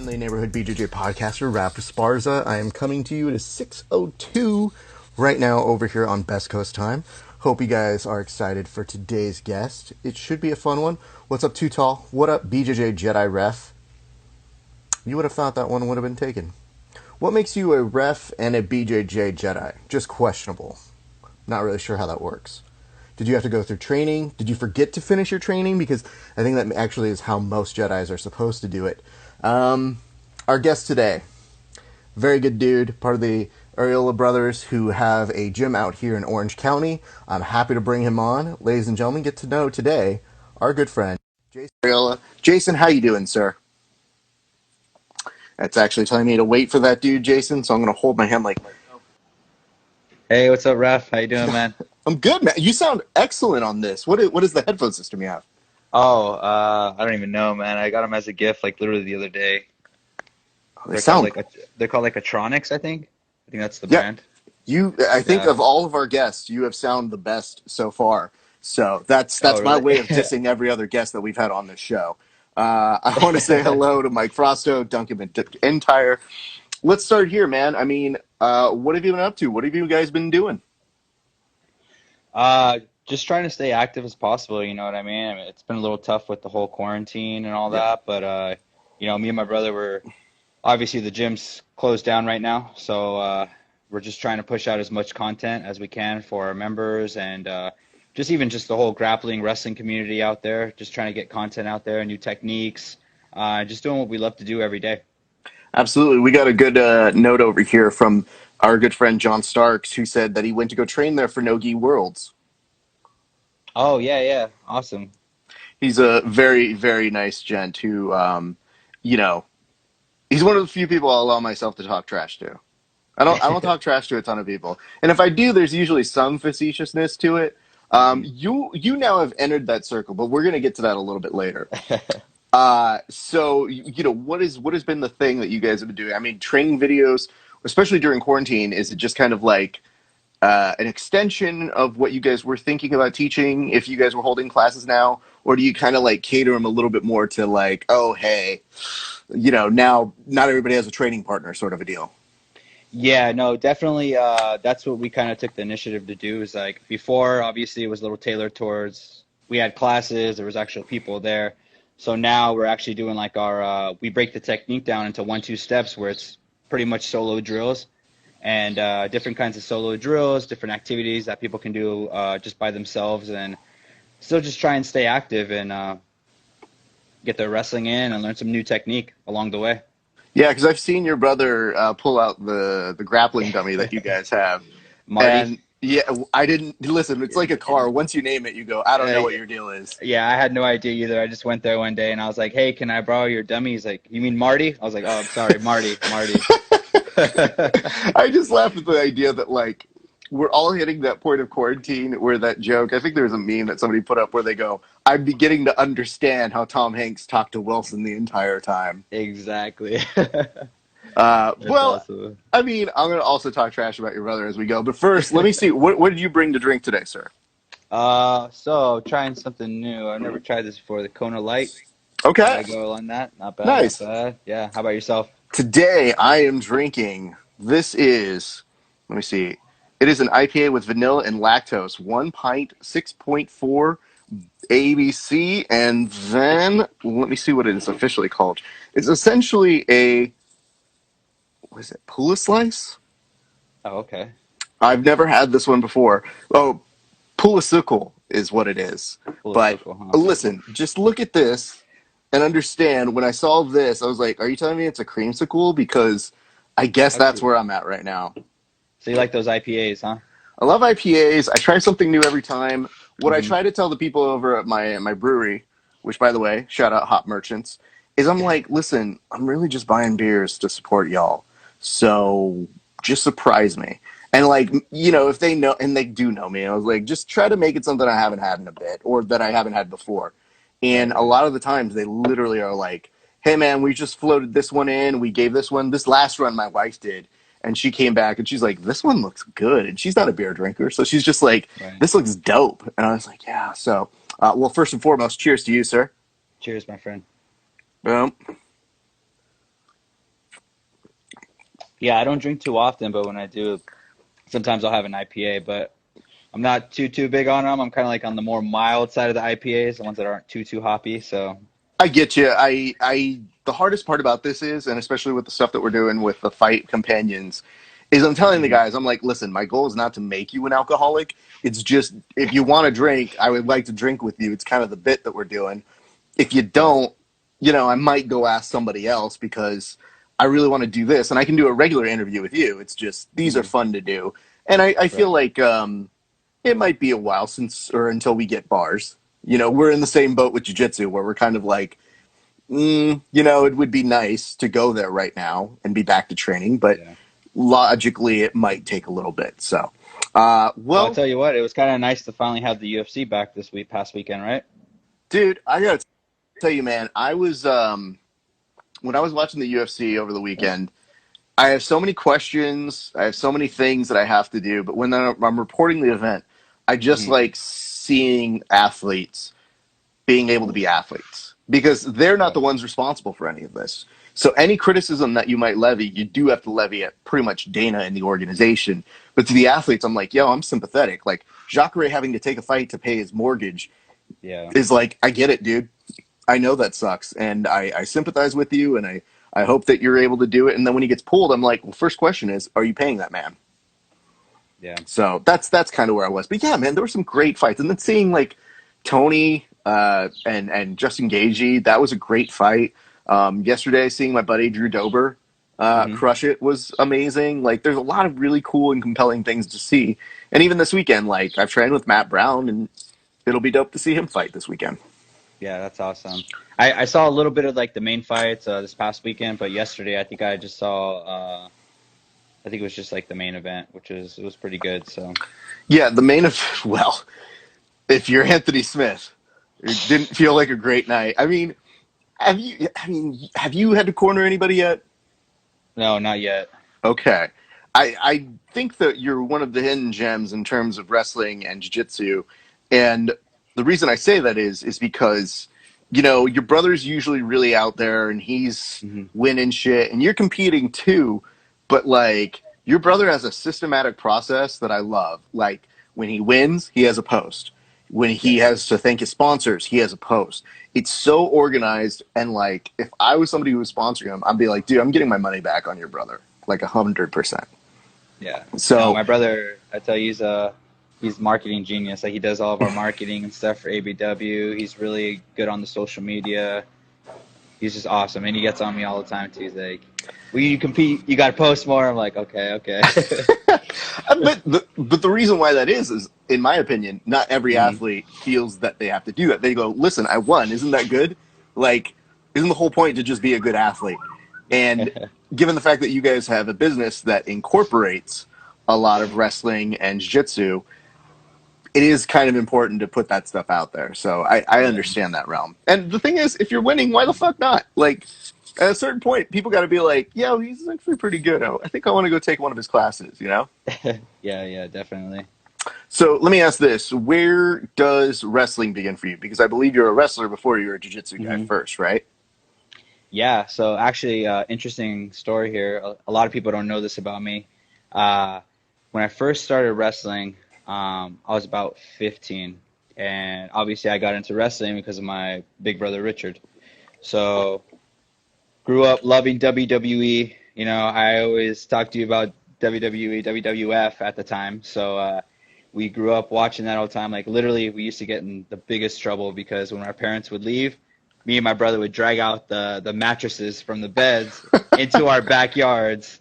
friendly neighborhood BJJ podcaster, Raph Esparza. I am coming to you at a 6:02 right now over here on Best Coast time. Hope you guys are excited for today's guest. It should be a fun one. What's up, Too Tall? What up, BJJ Jedi Ref? You would have thought that one would have been taken. What makes you a ref and a BJJ Jedi? Just questionable. Not really sure how that works. Did you have to go through training? Did you forget to finish your training? Because I think that actually is how most Jedis are supposed to do it. Our guest today, very good dude, part of the Arreola brothers who have a gym out here in Orange County. I'm happy to bring him on. Ladies and gentlemen, get to know today our good friend, Jason Arreola. Jason, how you doing, sir? That's actually telling me to wait for that dude, Jason, so I'm going to hold my hand like... Hey, what's up, Raph? How you doing, man? I'm good, man. You sound excellent on this. What is the headphone system you have? Oh, I don't even know, man. I got them as a gift, like literally the other day. They sound... They're called like Atronics, I think. I think that's the Yeah. brand. I think Yeah. of all of our guests, you have sound the best so far. So that's Oh, my really? way of dissing every other guest that we've had on this show. I want to say hello to Mike Frosto, Duncan McIntyre. Let's start here, man. I mean, what have you been up to? What have you guys been doing? Just trying to stay active as possible. You know what I mean? It's been a little tough with the whole quarantine and all that, but me and my brother were obviously the gym's closed down right now, so we're just trying to push out as much content as we can for our members and just the whole grappling wrestling community out there. Just trying to get content out there, new techniques, just doing what we love to do every day. Absolutely. We got a good note over here from our good friend John Starks, who said that he went to go train there for No-Gi Worlds. Oh yeah, yeah, awesome. He's a very, very nice gent who, you know, he's one of the few people I'll allow myself to talk trash to. I don't talk trash to a ton of people, and if I do, there's usually some facetiousness to it. hmm You now have entered that circle, but we're gonna get to that a little bit later. So what has been the thing that you guys have been doing? I mean, training videos, especially during quarantine, is it just kind of like an extension of what you guys were thinking about teaching if you guys were holding classes now, or do you kind of like cater them a little bit more to like, oh hey, now not everybody has a training partner sort of a deal? Yeah, no, definitely. That's what we kind of took the initiative to do. Is like before, obviously, it was a little tailored towards we had classes, there was actual people there. So now we're actually doing like we break the technique down into 1, 2 steps where it's pretty much solo drills and different kinds of solo drills, different activities that people can do just by themselves and still just try and stay active and get their wrestling in and learn some new technique along the way. Yeah, because I've seen your brother pull out the grappling dummy that you guys have, Marty. and yeah, I didn't listen. It's like a car. Once you name it, you go, I don't know what your deal is. Yeah, I had no idea either. I just went there one day and I was like, "Hey, can I borrow your dummy?" He's like, "You mean Marty?" I was like, "Oh, I'm sorry, Marty, Marty." I just laughed at the idea that like we're all hitting that point of quarantine where that joke. I think there's a meme that somebody put up where they go, "I'm beginning to understand how Tom Hanks talked to Wilson the entire time." Exactly. That's Well, awesome. I mean, I'm going to also talk trash about your brother as we go. But first, let me see. What did you bring to drink today, sir? So trying something new. I've never tried this before. The Kona Light. Okay, Gotta go on that. Not bad, not nice. bad. Yeah. How about yourself? Today, I am drinking. Let me see. It is an IPA with vanilla and lactose. 1 pint, 6.4 ABC. And then, let me see what it is officially called. It's essentially what is it, Pula Slice? Oh, okay. I've never had this one before. Oh, Pulpsicle is what it is. Full of But circle, huh? listen, just look at this and understand. When I saw this, I was like, "Are you telling me it's a creamsicle?" Because I guess that's Okay. where I'm at right now. So you like those IPAs, huh? I love IPAs. I try something new every time. What I hmm try to tell the people over at my brewery, which by the way, shout out Hop Merchants, is I'm like, listen, I'm really just buying beers to support y'all. So just surprise me. And like, if they know and they do know me, I was like, just try to make it something I haven't had in a bit or that I haven't had before. And Right, a right. lot of the times they literally are like, hey man, we just floated this one in. We gave this last run my wife did. And she came back and she's like, this one looks good. And she's not a beer drinker. So she's just like, Right. this looks dope. And I was like, yeah. So, well, first and foremost, cheers to you, sir. Cheers, my friend. Boom. Yeah, I don't drink too often, but when I do, sometimes I'll have an IPA, but I'm not too big on them. I'm kind of like on the more mild side of the IPAs, the ones that aren't too hoppy. So, I get you. The hardest part about this is, and especially with the stuff that we're doing with the fight companions, is I'm telling the mhm, guys, I'm like, listen, my goal is not to make you an alcoholic. It's just if you want to drink, I would like to drink with you. It's kind of the bit that we're doing. If you yeah, don't, I might go ask somebody else because I really want to do this, and I can do a regular interview with you. It's just these are mhm, fun to do, and I feel right, like it might be a while since or until we get bars. We're in the same boat with jiu-jitsu where we're kind of like, it would be nice to go there right now and be back to training, but yeah. logically it might take a little bit. So, Well, I'll well, tell you what, it was kind of nice to finally have the UFC back this past weekend, right? dude, I gotta tell you, man, I was when I was watching the UFC over the weekend, I have so many questions. I have so many things that I have to do. But when I'm reporting the event, I just Hmm. like seeing athletes being able to be athletes because they're not Yeah, the ones responsible for any of this. So any criticism that you might levy, you do have to levy at pretty much Dana and the organization. But to the athletes, I'm like, yo, I'm sympathetic. Like Jacare having to take a fight to pay his mortgage yeah, is like, I get it, dude. I know that sucks, and I sympathize with you, and I hope that you're able to do it. And then when he gets pulled, I'm like, well, first question is, are you paying that man? yeah. So that's kind of where I was. But yeah, man, there were some great fights, and then seeing like Tony and Justin Gagey, that was a great fight. Yesterday, seeing my buddy Drew Dober Hmm. crush it was amazing. Like, there's a lot of really cool and compelling things to see. And even this weekend, like I've trained with Matt Brown, and it'll be dope to see him fight this weekend. Yeah, that's awesome. I saw a little bit of like the main fights this past weekend, but yesterday I think I just saw I think it was just like the main event, which was it was pretty good. So Yeah, the main event. Well, if you're Anthony Smith, it didn't feel like a great night. I mean, have you had to corner anybody yet? no, not yet. Okay. I think that you're one of the hidden gems in terms of wrestling and jiu-jitsu. And the reason I say that is because, your brother's usually really out there and he's Hmm. winning shit and you're competing too, but like your brother has a systematic process that I love. Like when he wins, he has a post. When he Yeah, has to thank his sponsors, he has a post. It's so organized, and like if I was somebody who was sponsoring him, I'd be like, dude, I'm getting my money back on your brother, like 100%. yeah. No, So my brother, I tell you, he's marketing genius. Like he does all of our marketing and stuff for ABW. He's really good on the social media. He's just awesome, and he gets on me all the time too. He's like, "Will you compete? You got to post more." I'm like, "Okay, okay." but the reason why that is in my opinion, not every Hmm. athlete feels that they have to do that. They go, listen, I won, isn't that good? Like, isn't the whole point to just be a good athlete? And given the fact that you guys have a business that incorporates a lot of wrestling and jiu-jitsu, it is kind of important to put that stuff out there. So I Yeah, understand that realm. And the thing is, if you're winning, why the fuck not? Like, at a certain point, people got to be like, yo, he's actually pretty good. I think I want to go take one of his classes. yeah, yeah, definitely. So let me ask this. Where does wrestling begin for you? Because I believe you're a wrestler before you were a jiu-jitsu guy Hmm. first, right? Yeah. So actually, interesting story here. A lot of people don't know this about me. Uh, when I first started wrestling, I was about 15, and obviously I got into wrestling because of my big brother Richard. So grew up loving WWE. You know, I always talk to you about WWE, WWF at the time. So we grew up watching that all the time. Like literally, we used to get in the biggest trouble because when our parents would leave, me and my brother would drag out the mattresses from the beds into our backyards.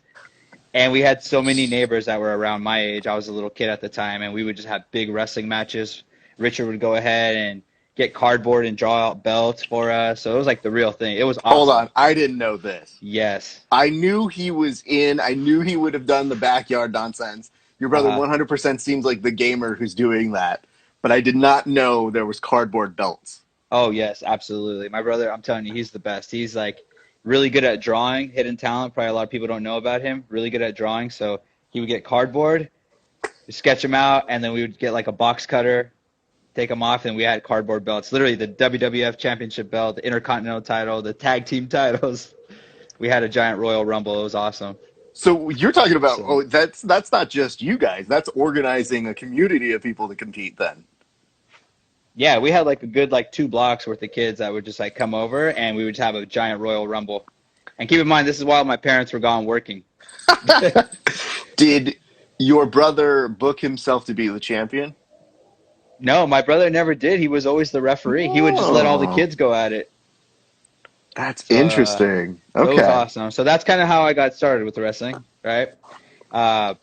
And we had so many neighbors that were around my age. I was a little kid at the time, and we would just have big wrestling matches. Richard would go ahead and get cardboard and draw out belts for us. So it was like the real thing. It was Hold awesome. on. I didn't know this. Yes. I knew he was in. I knew he would have done the backyard nonsense. Your brother Uh-huh. 100% seems like the gamer who's doing that. But I did not know there was cardboard belts. Oh, yes, absolutely. My brother, I'm telling you, he's the best. He's like really good at drawing, hidden talent. Probably a lot of people don't know about him. Really good at drawing. So he would get cardboard, sketch him out, and then we would get like a box cutter, take them off, and we had cardboard belts. Literally the WWF Championship belt, the Intercontinental title, the tag team titles. We had a giant Royal Rumble. It was awesome. So you're talking about, So oh, that's not just you guys. That's organizing a community of people to compete then. yeah, we had like a good like 2 blocks worth of kids that would just like come over and we would just have a giant Royal Rumble. And keep in mind, this is while my parents were gone working. Did your brother book himself to be the champion? No, my brother never did. He was always the referee. He would just let all the Oh, kids go at it. that's So interesting. it was Okay. awesome. So that's kind of how I got started with the wrestling, right? Uh,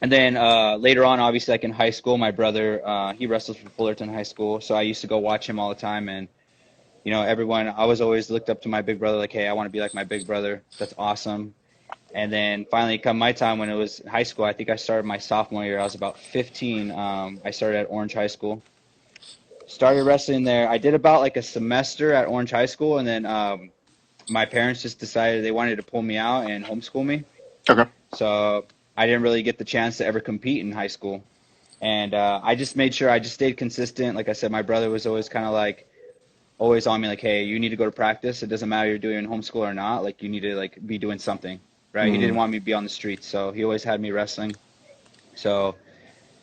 and then later on, obviously, like in high school, my brother he wrestles for Fullerton High School, so I used to go watch him all the time. And everyone, I was always looked up to my big brother, like, hey, I want to be like my big brother. That's awesome. And then finally, come my time when it was high school, I think I started my sophomore year. I was about 15. I started at Orange High School. Started wrestling there. I did about like a semester at Orange High School, and then my parents just decided they wanted to pull me out and homeschool me. Okay. So I didn't really get the chance to ever compete in high school. And I just made sure I just stayed consistent. Like I said, my brother was always kind of like, always on me, like, hey, you need to go to practice. It doesn't matter you're doing homeschool or not. Like, you need to like be doing something, right? He didn't Mm. want me to be on the streets, so he always had me wrestling. So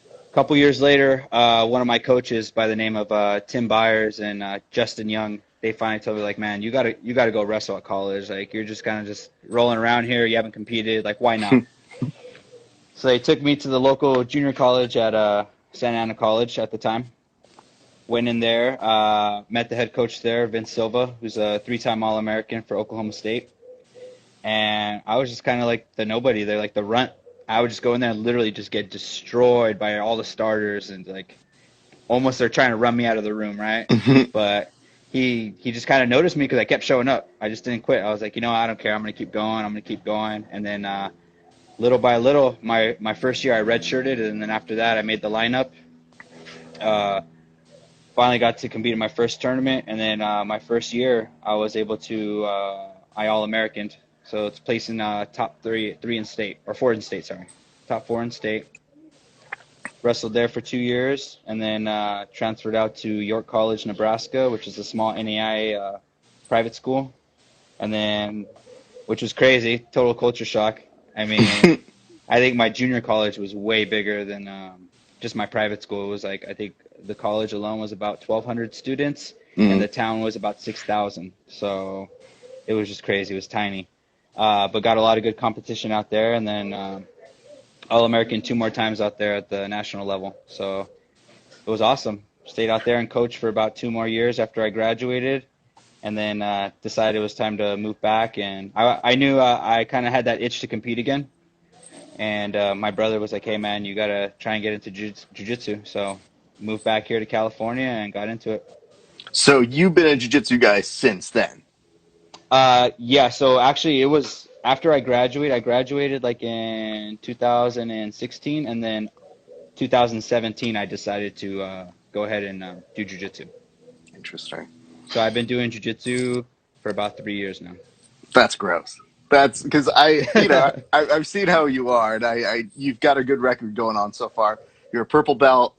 a couple years later, one of my coaches by the name of Tim Byers and Justin Young, they finally told me, like, man, you gotta go wrestle at college. Like, you're just kind of just rolling around here. You haven't competed. Like, why not? So they took me to the local junior college at Santa Ana College at the time. Went in there, met the head coach there, Vince Silva, who's a 3-time All-American for Oklahoma State. And I was just kind of like the nobody there, like the runt. I would just go in there and literally just get destroyed by all the starters and like almost they're trying to run me out of the room, right? But he just kind of noticed me because I kept showing up. I just didn't quit. I was like, I don't care. I'm gonna keep going. I'm gonna keep going. And then little by little, my first year I redshirted, and then after that I made the lineup. Uh, Finally got to compete in my first tournament, and then my first year I was able to I All American, so it's placing top three in state or four in state, sorry, top four in state. Wrestled there for 2 years, and then transferred out to York College, Nebraska, which is a small NAIA private school, and then which was crazy, total culture shock. I mean, I think my junior college was way bigger than just my private school. It was like I think the college alone was about 1,200 students, and Mm. the town was about 6,000. So it was just crazy. It was tiny, but got a lot of good competition out there, and then All American 2 more times out there at the national level. So it was awesome. Stayed out there and coached for about 2 more years after I graduated, and then decided it was time to move back. And I knew I kind of had that itch to compete again. And my brother was like, "Hey, man, you gotta try and get into jiu-jitsu." So moved back here to California and got into it. So you've been a jiu-jitsu guy since then. Yeah. So actually, it was after I graduated. I graduated like in 2016, and then 2017, I decided to go ahead and do jiu-jitsu. Interesting. So I've been doing jiu-jitsu for about 3 years now. That's gross. That's because I've seen how you are, and you've got a good record going on so far. You're a purple belt,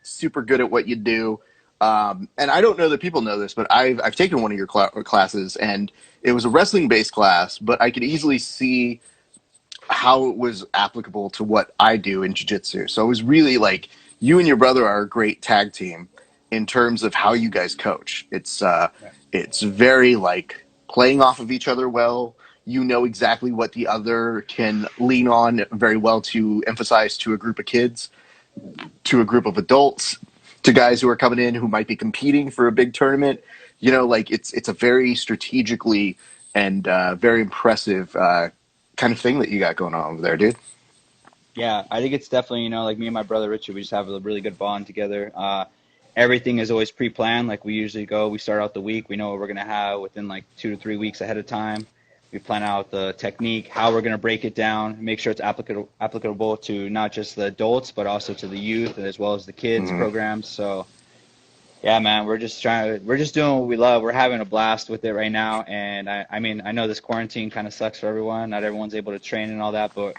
super good at what you do. And I don't know that people know this, but I've taken one of your classes, and it was a wrestling based class, but I could easily see how it was applicable to what I do in jiu-jitsu. So it was really like you and your brother are a great tag team in terms of how you guys coach. It's very like playing off of each other well. You know exactly what the other can lean on very well to emphasize to a group of kids, to a group of adults, to guys who are coming in who might be competing for a big tournament. Like it's a very strategically and very impressive kind of thing that you got going on over there, dude. Yeah, I think it's definitely, like me and my brother Richard, we just have a really good bond together. Everything is always pre-planned. Like we usually we start out the week, we know what we're going to have within like 2 to 3 weeks ahead of time. We plan out the technique, how we're going to break it down, make sure it's applicable to not just the adults, but also to the youth as well as the kids Mm-hmm. programs. So yeah, man, we're just doing what we love. We're having a blast with it right now. And I mean, I know this quarantine kind of sucks for everyone. Not everyone's able to train and all that, but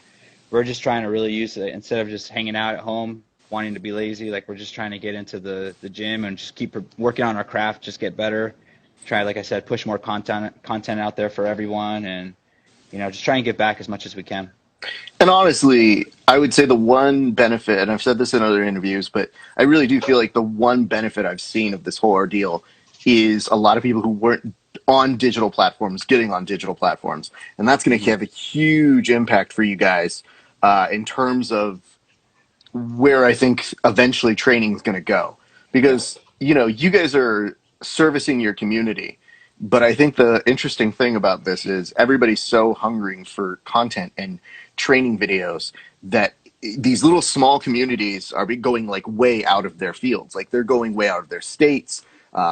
we're just trying to really use it instead of just hanging out at home, wanting to be lazy. Like we're just trying to get into the gym and just keep working on our craft, just get better. Try, like I said, push more content out there for everyone. And just try and give back as much as we can. And honestly, I would say the one benefit, and I've said this in other interviews, but I really do feel like the one benefit I've seen of this whole ordeal is a lot of people who weren't on digital platforms getting on digital platforms. And that's going to Hmm. have a huge impact for you guys in terms of where I think eventually training is going to go. Yeah. Because, you guys are servicing your community. But I think the interesting thing about this is everybody's so hungering for content and training videos that these little small communities are going like way out of their fields. Like they're going way out of their states,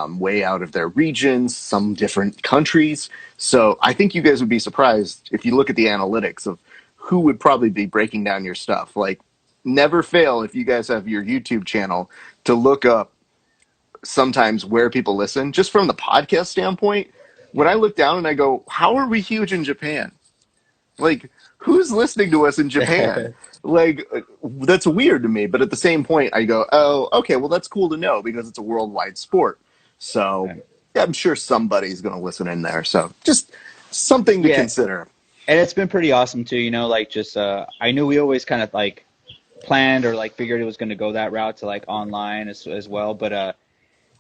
way out of their regions, some different countries. So I think you guys would be surprised if you look at the analytics of who would probably be breaking down your stuff. Like, never fail if you guys have your YouTube channel to look up sometimes where people listen. Just from the podcast standpoint, when I look down and I go, how are we huge in Japan? Like, who's listening to us in Japan? Yeah. Like, that's weird to me. But at the same point, I go, oh, okay, well, that's cool to know because it's a worldwide sport. So yeah, I'm sure somebody's going to listen in there. So just something to Yeah. consider. And it's been pretty awesome too, like just I knew we always kind of like planned or like figured it was going to go that route to like online as well, but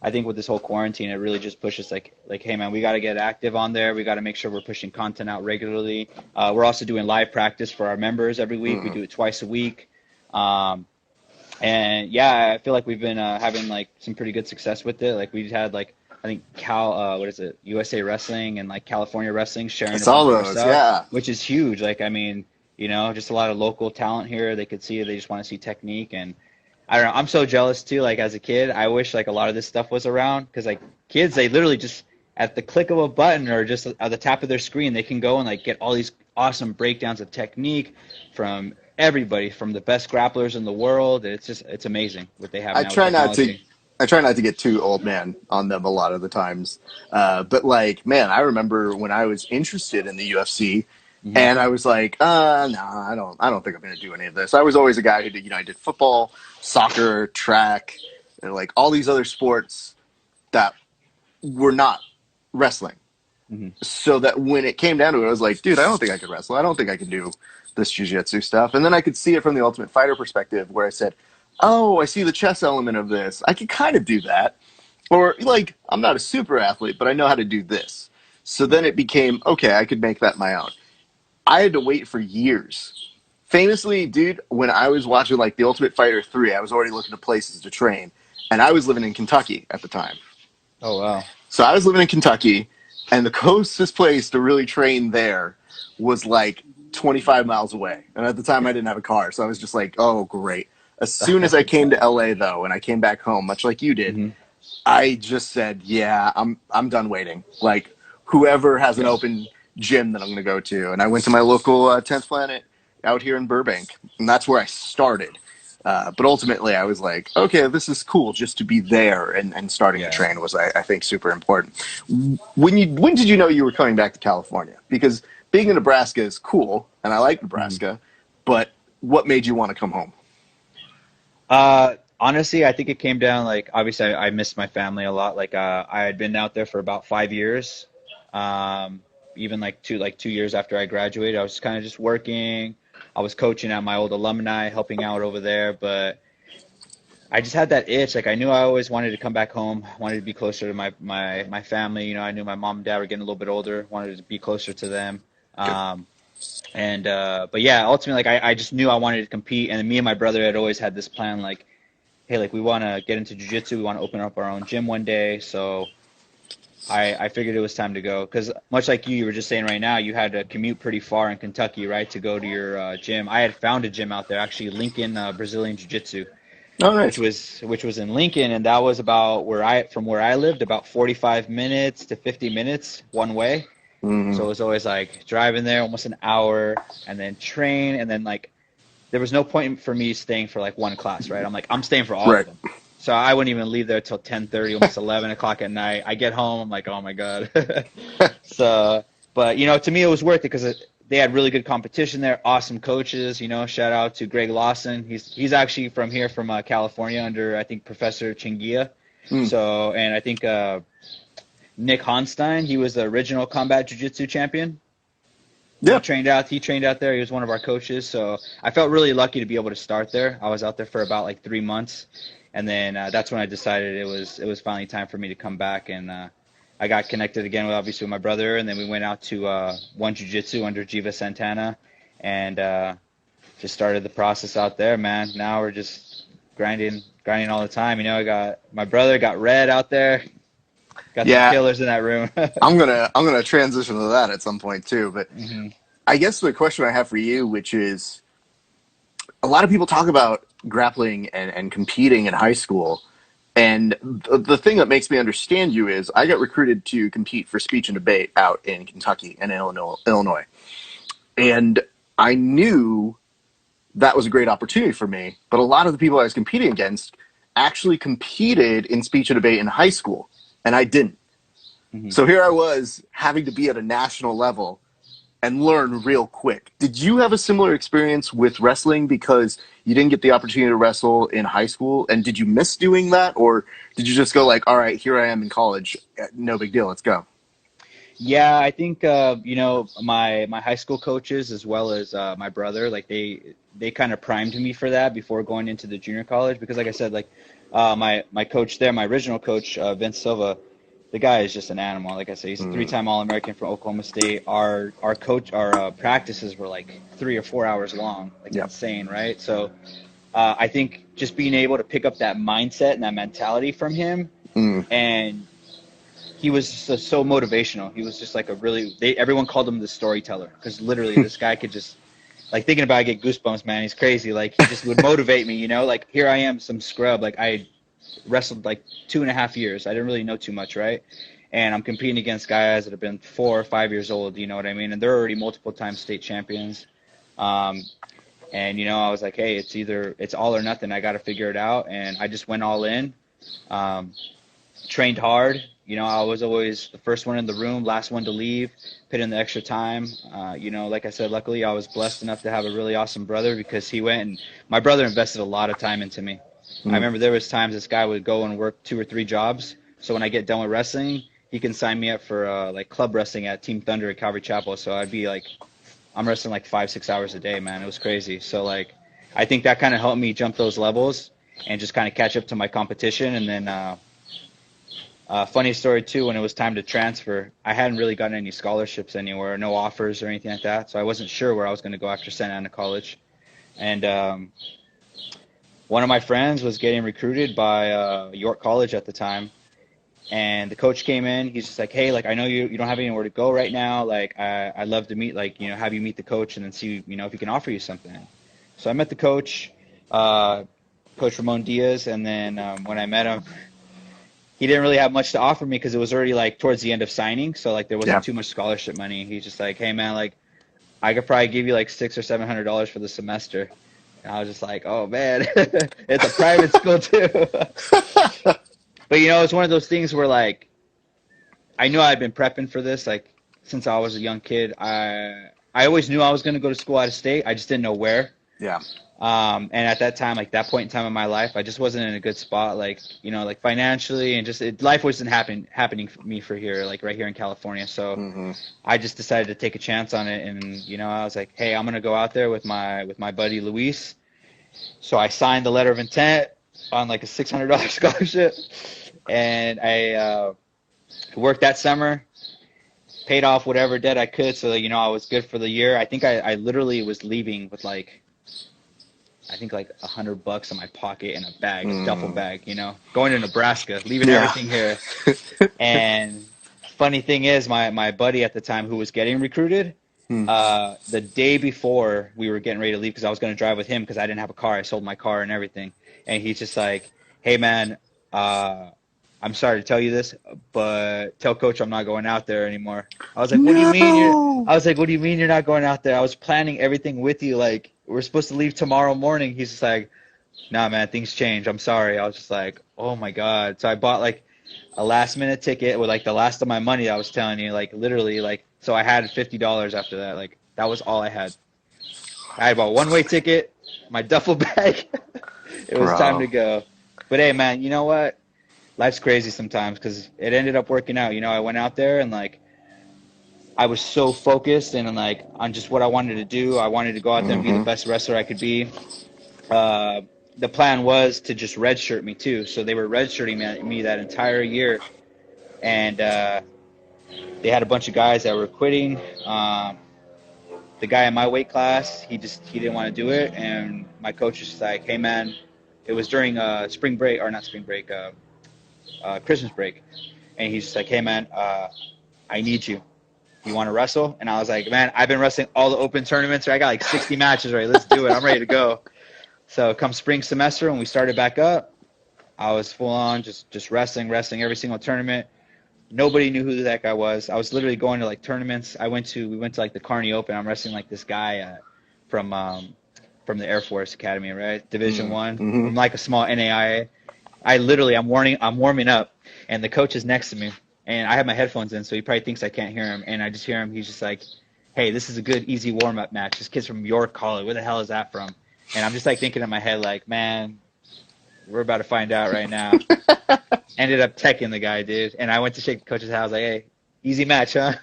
I think with this whole quarantine it really just pushes like hey man, we got to get active on there. We got to make sure we're pushing content out regularly. We're also doing live practice for our members every week. We Mm. do it twice a week. Um, and yeah, I feel like we've been having like some pretty good success with it. Like we've had like I think what is it, USA Wrestling and like California Wrestling I sharing a saw bunch of our those. stuff, Yeah. which is huge. Like I mean, just a lot of local talent here. They could see it. They just want to see technique, and I don't know. I'm so jealous too. Like as a kid, I wish like a lot of this stuff was around because like kids, they literally just at the click of a button or just at the tap of their screen, they can go and like get all these awesome breakdowns of technique from everybody, from the best grapplers in the world. It's amazing what they have I now with try not to. technology. I try not to get too old man on them a lot of the times. But like, man, I remember when I was interested in the UFC, Hmm. and I was like, no, I don't think I'm going to do any of this. I was always a guy who did, I did football, soccer, track, and like all these other sports that were not wrestling. Hmm. So that when it came down to it, I was like, dude, I don't think I could wrestle. I don't think I can do this jiu-jitsu stuff. And then I could see it from the Ultimate Fighter perspective where I said, oh, I see the chess element of this. I could kind of do that. Or like, I'm not a super athlete, but I know how to do this. So then it became, okay, I could make that my own. I had to wait for years. Famously, dude, when I was watching like the Ultimate Fighter 3, I was already looking at places to train. And I was living in Kentucky at the time. Oh wow. So I was living in Kentucky, and the closest place to really train there was like 25 miles away. And at the time, I didn't have a car, so I was just like, "Oh, great." As soon as I came to LA, though, and I came back home, much like you did, Hmm. I just said, "Yeah, I'm done waiting." Like whoever has an Yeah. open gym that I'm going to go to, and I went to my local 10th Planet out here in Burbank, and that's where I started. But ultimately, I was like, okay, this is cool. Just to be there and starting to Yeah. train was, I think, super important. When did you know you were coming back to California? Because being in Nebraska is cool, and I like Hmm. Nebraska. But what made you want to come home? Honestly, I think it came down like obviously I missed my family a lot. Like I had been out there for about 5 years. Um, Even like 2 years after I graduated, I was kind of just working. I was coaching at my old alumni, helping out over there, but I just had that itch. Like I knew I always wanted to come back home, wanted to be closer to my family. I knew my mom and dad were getting a little bit older, wanted to be closer to them. Good. Um, and but yeah, ultimately, like I just knew I wanted to compete, and me and my brother had always had this plan, like, hey, like we want to get into jiu-jitsu, we want to open up our own gym one day. So I figured it was time to go because much like you were just saying right now, you had to commute pretty far in Kentucky, right, to go to your gym. I had found a gym out there, actually, Lincoln Brazilian Jiu-Jitsu, Oh, which nice. was in Lincoln, and that was about from where I lived, about 45 minutes to 50 minutes one way. Mm-hmm. So it was always like driving there almost an hour and then train and then like there was no point for me staying for like one class, right? I'm like I'm staying for all of Right. them. So I wouldn't even leave there till 10:30, almost 11 o'clock at night. I get home, I'm like, oh my God. So, but to me it was worth it because they had really good competition there, awesome coaches. Shout out to Greg Lawson. He's actually from here, from California, under I think Professor Chingia. Mm. So, and I think Nick Honstein, he was the original combat jiu-jitsu champion. Yeah. He trained out there. He was one of our coaches. So I felt really lucky to be able to start there. I was out there for about like 3 months. And then that's when I decided it was finally time for me to come back. And I got connected again with obviously with my brother. And then we went out to One Jiu-Jitsu under Jiva Santana. And just started the process out there, man. Now we're just grinding all the time. You know, I got my brother, got Red out there. Got some Yeah. killers in that room. I'm gonna transition to that at some point too. But hmm I guess the question I have for you, which is, a lot of people talk about grappling and competing in high school. And the thing that makes me understand you is I got recruited to compete for speech and debate out in Kentucky and Illinois. And I knew that was a great opportunity for me. But a lot of the people I was competing against actually competed in speech and debate in high school, and I didn't. hmm So here I was having to be at a national level and learn real quick. Did you have a similar experience with wrestling because you didn't get the opportunity to wrestle in high school? And did you miss doing that? Or did you just go like, all right, here I am in college. No big deal. Let's go. Yeah, I think you know, my high school coaches as well as my brother, like they kind of primed me for that before going into the junior college because, like I said, like my coach there, my original coach Vince Silva, the guy is just an animal. Like I said, he's a three-time All-American from Oklahoma State. Our coach, our practices were like 3 or 4 hours long, like Yeah. insane, right? So I think just being able to pick up that mindset and that mentality from him, Mm. and he was just so motivational. He was just like a really, everyone called him the storyteller because literally this guy could just, like thinking about it, I get goosebumps, man. He's crazy. Like he just would motivate me, you know, like here I am, some scrub. Like I wrestled like 2.5 years. I didn't really know too much, right? And I'm competing against guys that have been 4 or 5 years old, you know what I mean? And they're already multiple time state champions. Um, and, you know, I was like, hey, it's all or nothing. I got to figure it out. And I just went all in. Um, Trained hard. You know, I was always the first one in the room, last one to leave, put in the extra time. You know, like I said, luckily I was blessed enough to have a really awesome brother because he went and my brother invested a lot of time into me. I Mm. remember there was times this guy would go and work 2 or 3 jobs. So when I get done with wrestling, he can sign me up for like club wrestling at Team Thunder at Calvary Chapel. So I'd be like, I'm wrestling like 5, 6 hours a day, man. It was crazy. So like, I think that kind of helped me jump those levels and just kind of catch up to my competition. And then funny story too, when it was time to transfer, I hadn't really gotten any scholarships anywhere, no offers or anything like that. So I wasn't sure where I was going to go after Santa Ana College. And one of my friends was getting recruited by York College at the time. And the coach came in. He's just like, hey, like I know you don't have anywhere to go right now. Like I'd love to meet, like, you know, have you meet the coach and then see, you know, if he can offer you something. So I met the coach, Coach Ramon Diaz, and then when I met him, he didn't really have much to offer me because it was already like towards the end of signing, so like there Yeah. wasn't too much scholarship money. He's just like, hey man, like I could probably give you like $600 or $700 for the semester. And I was just like, oh man, it's a private school too. But you know, it's one of those things where like I knew I'd been prepping for this like since I was a young kid. I always knew I was going to go to school out of state. I just didn't know where. Yeah. And at that time, like that point in time in my life, I just wasn't in a good spot, like, you know, like financially and just life wasn't happening for me for here, like right here in California. So Mm-hmm. I just decided to take a chance on it. And, you know, I was like, hey, I'm going to go out there with my buddy Luis. So I signed the letter of intent on like a $600 scholarship. And I worked that summer, paid off whatever debt I could. So, you know, I was good for the year. I think I literally was leaving with like $100 in my pocket in a bag, a duffel bag, you know, going to Nebraska, leaving Yeah. everything here. And funny thing is, my buddy at the time who was getting recruited, Hmm. the day before we were getting ready to leave, because I was going to drive with him because I didn't have a car. I sold my car and everything. And he's just like, hey, man, I'm sorry to tell you this, but tell coach I'm not going out there anymore. I was like, what do you mean No. what do you mean you're not going out there? I was planning everything with you. Like, we're supposed to leave tomorrow morning. He's just like, nah, man, things change. I'm sorry. I was just like, oh my God. So I bought like a last minute ticket with like the last of my money I was telling you, like literally like, so I had $50 after that. Like that was all I had. I had bought one-way ticket, my duffel bag. It was time to Bro. go. But hey, man, you know what? Life's crazy sometimes because it ended up working out. You know, I went out there and like I was so focused and like on just what I wanted to do. I wanted to go out there and be the Mm-hmm. best wrestler I could be. Uh, the plan was to just redshirt me too. So they were redshirting me that entire year, and they had a bunch of guys that were quitting. The guy in my weight class, he didn't want to do it, and my coach was just like, "Hey man," it was during spring break or not spring break, Christmas break, and he's just like, "Hey man, I need you. You want to wrestle?" And I was like, "Man, I've been wrestling all the open tournaments. I got like 60 matches already. Let's do it. I'm ready to go." So come spring semester when we started back up, I was full on just wrestling every single tournament. Nobody knew who that guy was. I was literally going to like tournaments. We went to like the Carney Open. I'm wrestling like this guy from from the Air Force Academy, right? Division One, Mm-hmm. from like a small NAIA. I'm warming up, and the coach is next to me, and I have my headphones in, so he probably thinks I can't hear him, and I just hear him. He's just like, "Hey, this is a good easy warm up match. This kid's from York College. Where the hell is that from?" And I'm just like thinking in my head, like, "Man, we're about to find out right now." Ended up teching the guy, dude. And I went to shake the coach's hand. I was like, "Hey, easy match, huh?"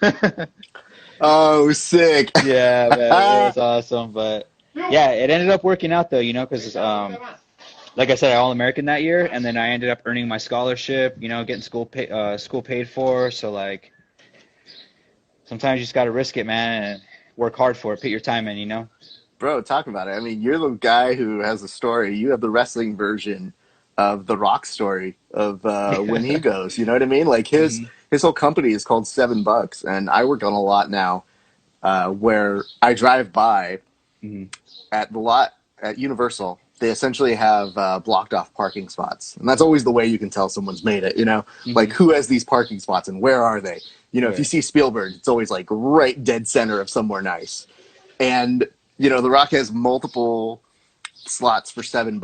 Oh, sick. Yeah, man, it was awesome. But yeah, it ended up working out though, because like I said, I All-American that year, and then I ended up earning my scholarship. Getting school paid for. So like, sometimes you just got to risk it, man, and work hard for it. Put your time in. Bro, talk about it. I mean, you're the guy who has the story. You have the wrestling version of the Rock story of when he goes. You know what I mean? Like his Hmm. his whole company is called $7, and I work on a lot now where I drive by Hmm. at the lot at Universal. They essentially have blocked off parking spots, and that's always the way you can tell someone's made it. Like Hmm. who has these parking spots and where are they? If you Right. see Spielberg, it's always like right dead center of somewhere nice. And The Rock has multiple slots for $7.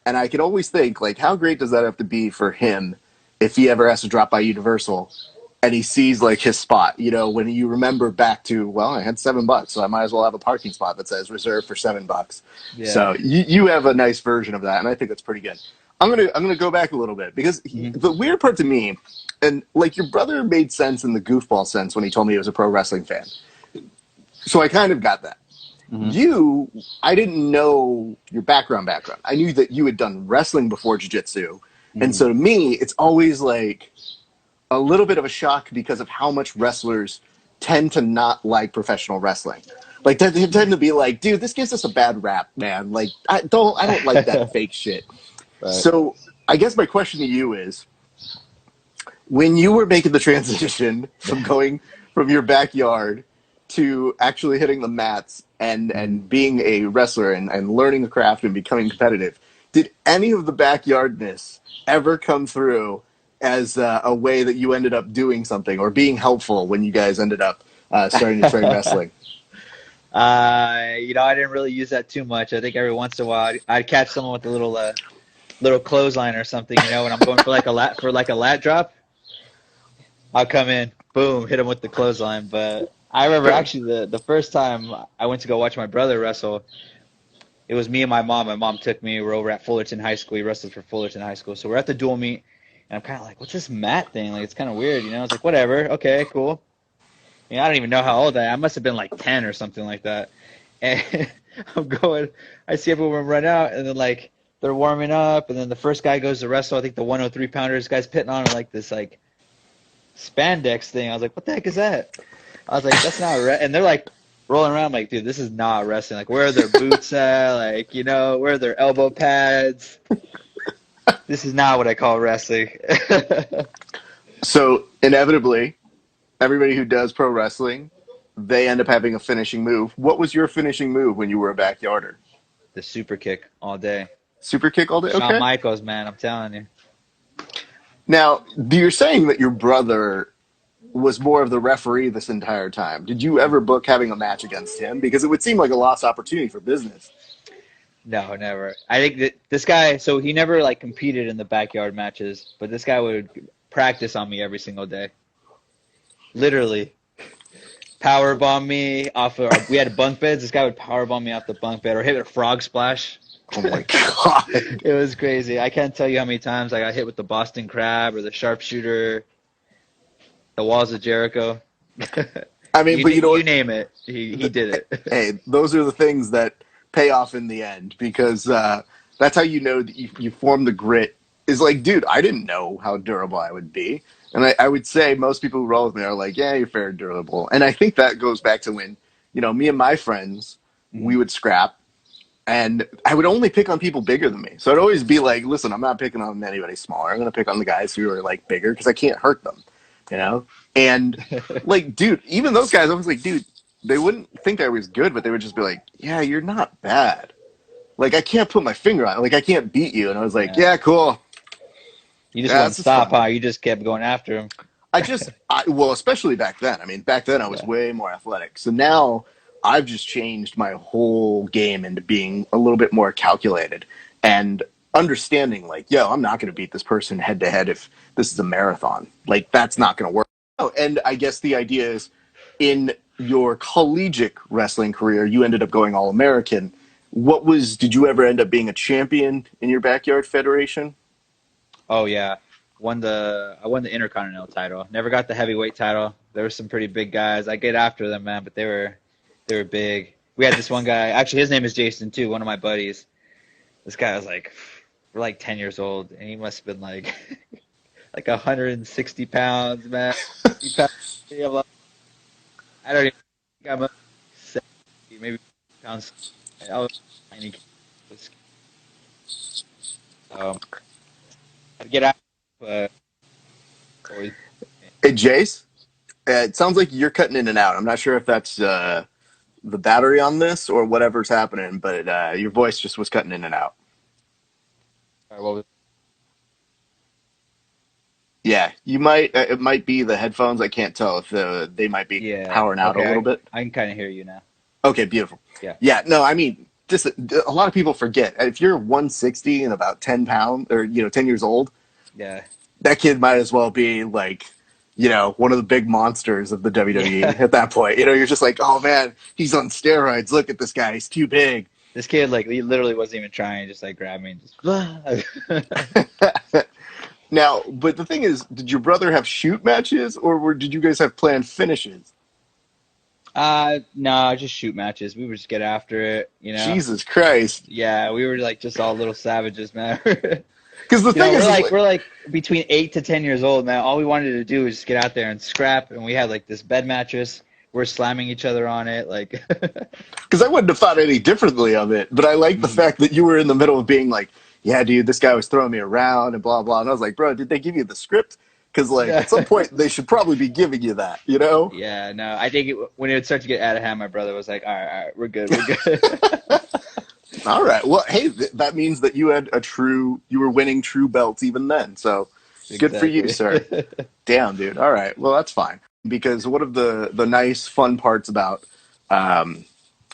And I can always think, like, how great does that have to be for him if he ever has to drop by Universal and he sees like his spot, when you remember back to, well, I had $7, so I might as well have a parking spot that says reserved for $7. Yeah. So you have a nice version of that, and I think that's pretty good. I'm gonna go back a little bit because Hmm. the weird part to me, and like your brother made sense in the goofball sense when he told me he was a pro wrestling fan. So I kind of got that. Hmm. I didn't know your background. I knew that you had done wrestling before jiu-jitsu. And Hmm. so to me, it's always like a little bit of a shock because of how much wrestlers tend to not like professional wrestling. Like they tend to be like, dude, this gives us a bad rap, man. Like I don't like that fake shit. Right. So I guess my question to you is when you were making the transition from going from your backyard to actually hitting the mats Hmm. and being a wrestler and learning the craft and becoming competitive, did any of the backyardness ever come through as a way that you ended up doing something or being helpful when you guys ended up starting to train wrestling? I didn't really use that too much. I think every once in a while I'd catch someone with a little clothesline or something, when I'm going for like a lat drop, I'll come in, boom, hit him with the clothesline. But I remember actually the first time I went to go watch my brother wrestle, it was me and my mom. My mom took me. We're over at Fullerton High School. He wrestled for Fullerton High School. So we're at the dual meet, and I'm kind of like, what's this mat thing? Like, it's kind of weird, I was like, whatever, okay, cool. I don't even know how old I am. I must have been like 10 or something like that. And I'm going, I see everyone run out, and then like they're warming up, and then the first guy goes to wrestle. I think the 103 pounder, this guy's pitting on like this like spandex thing. I was like, what the heck is that? I was like, that's not and they're like rolling around like, dude, this is not wrestling. Like, where are their boots at? Like, where are their elbow pads? This is not what I call wrestling. So inevitably, everybody who does pro wrestling, they end up having a finishing move. What was your finishing move when you were a backyarder? The super kick all day. Super kick all day? Shawn Okay. Michaels, man, I'm telling you. Now, you're saying that your brother was more of the referee this entire time. Did you ever book having a match against him? Because it would seem like a lost opportunity for business. No, never. I think that this guy, so he never like competed in the backyard matches, but this guy would practice on me every single day. Literally. Power bomb me off of, we had bunk beds. This guy would power bomb me off the bunk bed or hit a frog splash. Oh my god. It was crazy. I can't tell you how many times I got hit with the Boston Crab or the sharpshooter, the walls of Jericho. I mean, but you know You what? name it, he did it. Hey, those are the things that pay off in the end because that's how you know that you form the grit. Is like, dude, I didn't know how durable I would be. And I would say most people who roll with me are like, yeah, you're fair durable. And I think that goes back to when, me and my friends, we Mhm. would scrap and I would only pick on people bigger than me. So I'd always be like, listen, I'm not picking on anybody smaller. I'm going to pick on the guys who are like bigger because I can't hurt them, you Yeah. know? And like, dude, even those guys, I was like, dude, they wouldn't think I was good, but they would just be like, yeah, you're not bad. Like, I can't put my finger on it. Like, I can't beat you. And I was like, Yeah. yeah, cool. You just Yeah, wouldn't this is stop, fun. huh? You just kept going after him. Well, especially back then. I mean, back then I was Yeah. way more athletic. So now I've just changed my whole game into being a little bit more calculated and understanding, like, yo, I'm not going to beat this person head to head if this is a marathon. Like, that's Yeah. not going to work. Oh, and I guess the idea is in your collegiate wrestling career, you ended up going All American. Did you ever end up being a champion in your backyard federation? Oh yeah. I won the Intercontinental title. Never got the heavyweight title. There were some pretty big guys. I get after them, man, but they were big. We had this one guy. Actually, his name is Jason too. One of my buddies. This guy was like, we're like 10 years old, and he must have been like like 160 pounds, man. 60 pounds. I don't even think I'm 70, maybe pounds. I was a tiny kid. I'd get out, but always. Hey, Jace, it sounds like you're cutting in and out. I'm not sure if that's the battery on this or whatever's happening, but your voice just was cutting in and out. Sorry, what was, Yeah, you might. It might be the headphones. I can't tell if they might be yeah. powering out a little Okay, bit. I can kind of hear you now. Okay, beautiful. Yeah, Yeah, no, I mean, just a lot of people forget if you're 160 and about 10 pounds or 10 years old, yeah, that kid might as well be like, one of the big monsters of the WWE yeah. at that point. You're just like, oh man, he's on steroids. Look at this guy. He's too big. This kid, like, he literally wasn't even trying. Just like grabbed me and just. Now, but the thing is, did your brother have shoot matches, or did you guys have planned finishes? No, just shoot matches. We would just get after it, you know. Jesus Christ! Yeah, we were like just all little savages, man. Because the You thing know, is like, we're like between 8 to 10 years old, man. All we wanted to do was just get out there and scrap, and we had like this bed mattress. We're slamming each other on it, like. because I wouldn't have thought any differently of it, but I like the Mhm. fact that you were in the middle of being like, yeah, dude, this guy was throwing me around and blah blah, and I was like, bro, did they give you the script? Because like at some point they should probably be giving you that, you know? Yeah, no, I think when it would start to get out of hand, my brother was like, all right, we're good, we're good. All right. Well, hey, that means that you were winning true belts even then. So good for you, Exactly. sir. Damn, dude. All right. Well, that's fine. Because one of the nice fun parts about um,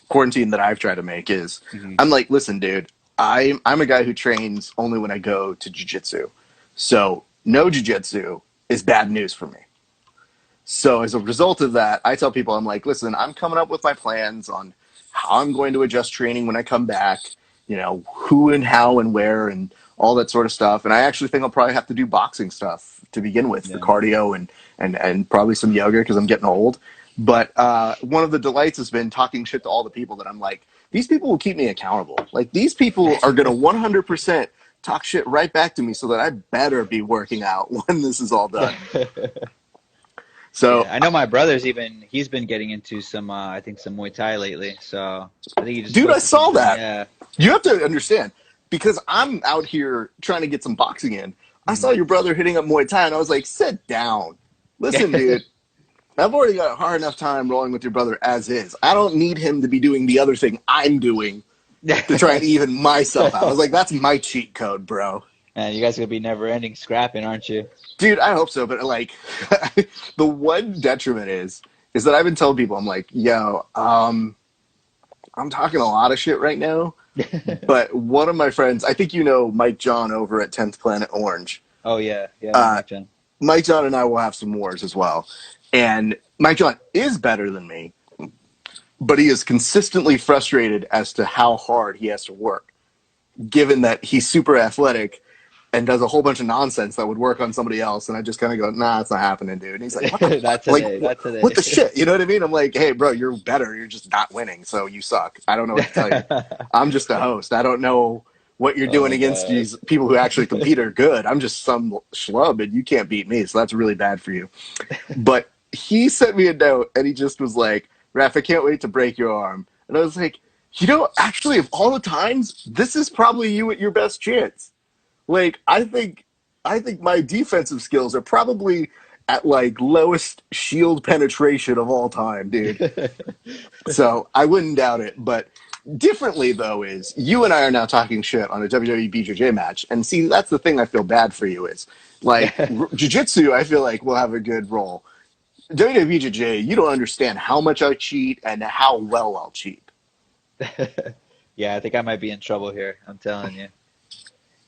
quarantine that I've tried to make is Mhm. I'm like, listen, dude, I'm a guy who trains only when I go to jiu-jitsu. So no jiu-jitsu is bad news for me. So as a result of that, I tell people, I'm like, listen, I'm coming up with my plans on how I'm going to adjust training when I come back, who and how and where and all that sort of stuff. And I actually think I'll probably have to do boxing stuff to begin with for Yeah. cardio and probably some yoga because I'm getting old. But one of the delights has been talking shit to all the people that I'm like, these people will keep me accountable. Like these people are going to 100% talk shit right back to me so that I better be working out when this is all done. Yeah, So I know my brother's even he's been getting into some I think some Muay Thai lately. So I think he just dude, I posted saw something. that. Yeah. You have to understand because I'm out here trying to get some boxing in. I saw Mhm. your brother hitting up Muay Thai, and I was like, "Sit down, listen, dude. I've already got a hard enough time rolling with your brother as is. I don't need him to be doing the other thing I'm doing to try and even myself out." I was like, "That's my cheat code, bro." Man, you guys are gonna be never ending scrapping, aren't you? Dude, I hope so, but like, the one detriment is that I've been telling people, I'm like, "Yo, I'm talking a lot of shit right now." But one of my friends, I think you know Mike John over at 10th Planet Orange. Oh yeah, yeah, I know Uh, Mike Chen. Mike John and I will have some wars as well. And Mike John is better than me, but he is consistently frustrated as to how hard he has to work, given that he's super athletic and does a whole bunch of nonsense that would work on somebody else. And I just kind of go, nah, it's not happening, dude. And he's like, what the fuck? Not Like, today. Not what today. the shit? You know what I mean? I'm like, hey, bro, you're better. You're just not winning. So you suck. I don't know what to tell you. I'm just a host. I don't know what you're Oh doing my against god. these people who actually compete are good. I'm just some schlub and you can't beat me. So that's really bad for you. But he sent me a note and he just was like, Raph, I can't wait to break your arm. And I was like, actually, of all the times, this is probably you at your best chance. Like, I think my defensive skills are probably at like lowest shield penetration of all time, dude. So I wouldn't doubt it. But differently though is you and I are now talking shit on a WWE BJJ match, and see that's the thing I feel bad for you is like jiu-jitsu. I feel like will have a good role. WWE BJJ, you don't understand how much I cheat and how well I'll cheat. Yeah, I think I might be in trouble here. I'm telling you.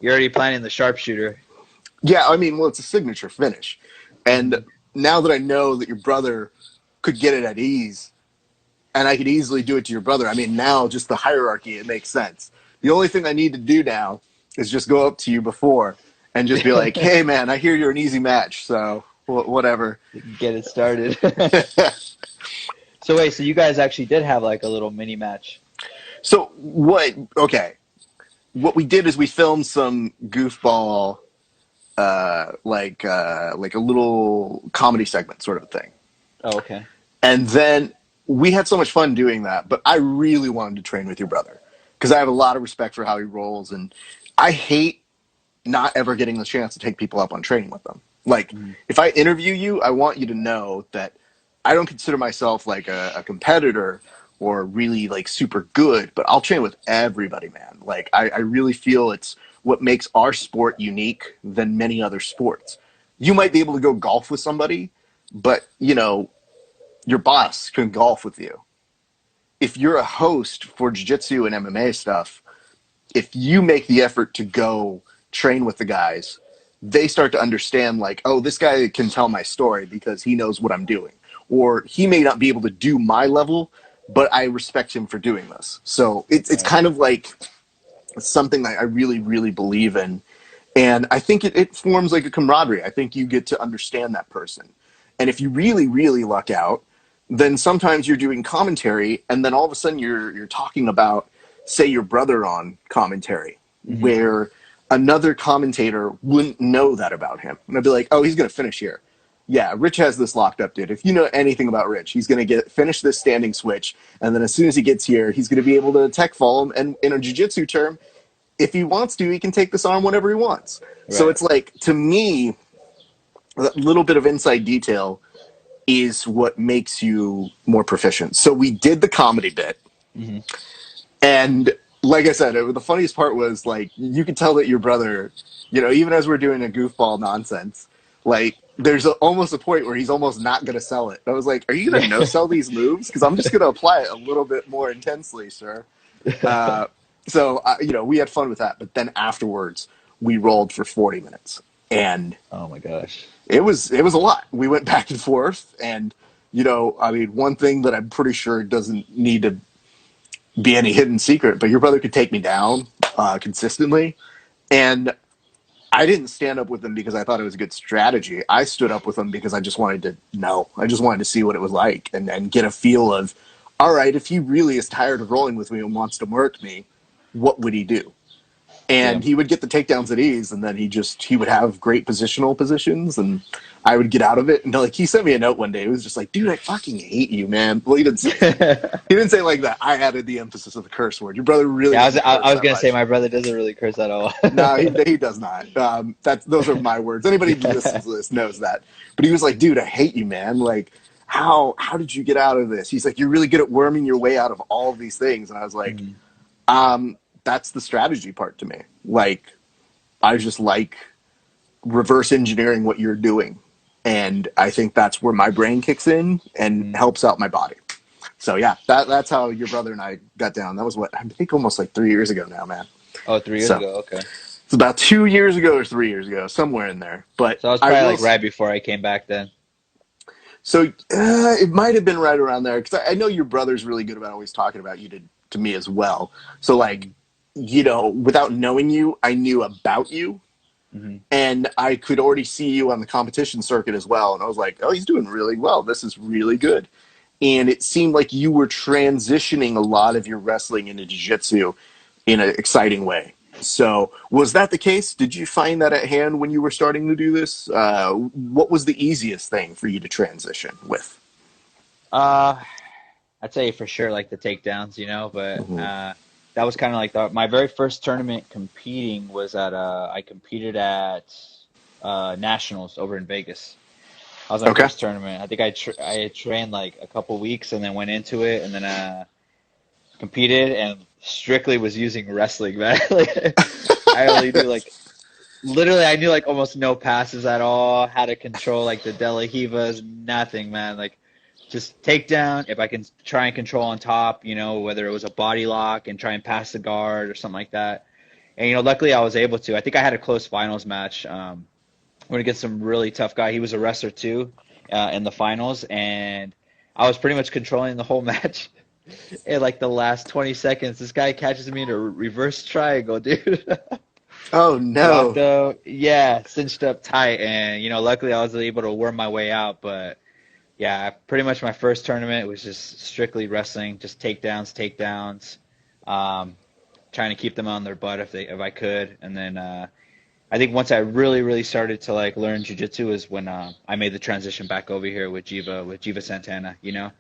You're already planning the sharpshooter. Yeah, I mean, well, it's a signature finish, and Mhm. now that I know that your brother could get it at ease, and I could easily do it to your brother. I mean, now just the hierarchy, it makes sense. The only thing I need to do now is just go up to you before and just be like, hey, man, I hear you're an easy match, so whatever. Get it started. So wait, so you guys actually did have like a little mini match. So okay, what we did is we filmed some goofball, like a little comedy segment sort of thing. Oh, okay. And then we had so much fun doing that, but I really wanted to train with your brother because I have a lot of respect for how he rolls, and I hate not ever getting the chance to take people up on training with them. Like, Mhm. if I interview you, I want you to know that I don't consider myself like a competitor or really like super good, but I'll train with everybody, man. Like, I really feel it's what makes our sport unique than many other sports. You might be able to go golf with somebody, but your boss can golf with you. If you're a host for jiu-jitsu and MMA stuff, if you make the effort to go train with the guys, they start to understand like, oh, this guy can tell my story because he knows what I'm doing. Or he may not be able to do my level, but I respect him for doing this. So it's Right. kind of like something that I really, really believe in. And I think it forms like a camaraderie. I think you get to understand that person. And if you really, really luck out, then sometimes you're doing commentary and then all of a sudden you're talking about, say, your brother on commentary, Hmm. where another commentator wouldn't know that about him. And I'd be like, oh, he's gonna finish here. Yeah, Rich has this locked up, dude. If you know anything about Rich, he's gonna finish this standing switch, and then as soon as he gets here, he's gonna be able to tech fall him. And in a jiu-jitsu term, if he wants to, he can take this arm whenever he wants. So Right. it's like, to me, that little bit of inside detail is what makes you more proficient. So we did the comedy bit, Hmm. and like I said, the funniest part was like you could tell that your brother, even as we're doing a goofball nonsense, like there's almost a point where he's almost not going to sell it. I was like, "Are you going to no sell these moves? Because I'm just going to apply it a little bit more intensely, sir." Uh, so we had fun with that, but then afterwards we rolled for 40 minutes, and Oh my gosh. it was a lot. We went back and forth, and I mean, one thing that I'm pretty sure doesn't need to be any hidden secret, but your brother could take me down consistently, and I didn't stand up with him because I thought it was a good strategy. I stood up with him because I just wanted to know. I just wanted to see what it was like and get a feel of, all right, if he really is tired of rolling with me and wants to murk me, what would he do? Yeah. And he would get the takedowns at ease, and then he would have great positional positions, and I would get out of it. And like he sent me a note one day. It was just like, dude, I fucking hate you, man. Well, he didn't say that. He didn't say it like that. I added the emphasis of the curse word. Your brother really Yeah, I was doesn't I, curse I was that gonna say much. my brother doesn't really curse at all. No, he does not. Those are my words. Anybody who listens to this knows that. But he was like, dude, I hate you, man. Like, how did you get out of this? He's like, you're really good at worming your way out of all of these things. And I was like, Mhm. that's the strategy part to me. Like, I just like reverse engineering what you're doing. And I think that's where my brain kicks in and Mhm. helps out my body. So yeah, that's how your brother and I got down. That was what I think almost like 3 years ago now, man. Oh, 3 years So ago. Okay. it's about 2 years ago or 3 years ago, somewhere in there. But So I was I probably will. like right before I came back then. So it might have been right around there because I know your brother's really good about always talking about you to me as well. So like, Mhm. without knowing you, I knew about you, Hmm. And I could already see you on the competition circuit as well. And I was like, oh, he's doing really well. This is really good. And it seemed like you were transitioning a lot of your wrestling into jiu-jitsu in an exciting way. So was that the case? Did you find that at hand when you were starting to do this? What was the easiest thing for you to transition with? Uh, I'd say for sure like the takedowns, you know, but Mm-hmm. that was kind of like my very first tournament competing was at I competed at Nationals over in Vegas. That was my Okay. first tournament. I think I had trained like a couple weeks and then went into it and then competed and strictly was using wrestling, man. Like I only knew like literally I knew like almost no passes at all, how to control like the De La Rivas, nothing, man. Like just takedown. If I can try and control on top, you know, whether it was a body lock and try and pass the guard or something like that. And you know, luckily I was able to. I think I had a close finals match. We're gonna get some really tough guy. He was a wrestler too, in the finals, and I was pretty much controlling the whole match. In like the last 20 seconds, this guy catches me in a reverse triangle, dude. Oh Locked no. up, yeah, cinched up tight, and you know, luckily I was able to worm my way out. But yeah, pretty much my first tournament was just strictly wrestling, just takedowns, takedowns, um, trying to keep them on their butt if I could, and then I think once I really started to like learn jujitsu is when I made the transition back over here with Jiva Santana. You know,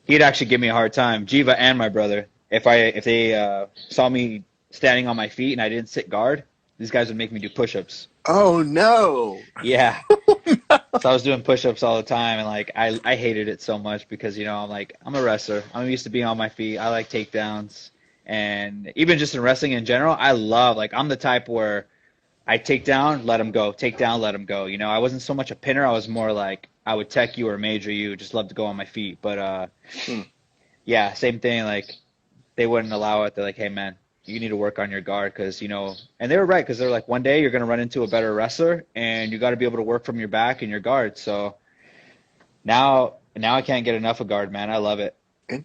he'd actually give me a hard time, Jiva and my brother, if they saw me standing on my feet and I didn't sit guard. These guys would make me do push-ups. Oh no. Yeah, so I was doing push-ups all the time, and like I hated it so much because you know I'm a wrestler. I'm used to being on my feet. I like takedowns, and even just in wrestling in general, I love like I'm the type where I take down, let him go. Take down, let him go. You know, I wasn't so much a pinner. I was more like I would tech you or major you. Just love to go on my feet. But Hmm. yeah, same thing. Like they wouldn't allow it. They're like, hey man, you need to work on your guard because you know. And they were right because they're like, one day you're gonna run into a better wrestler, and you got to be able to work from your back and your guard. So now I can't get enough of guard, man. I love it.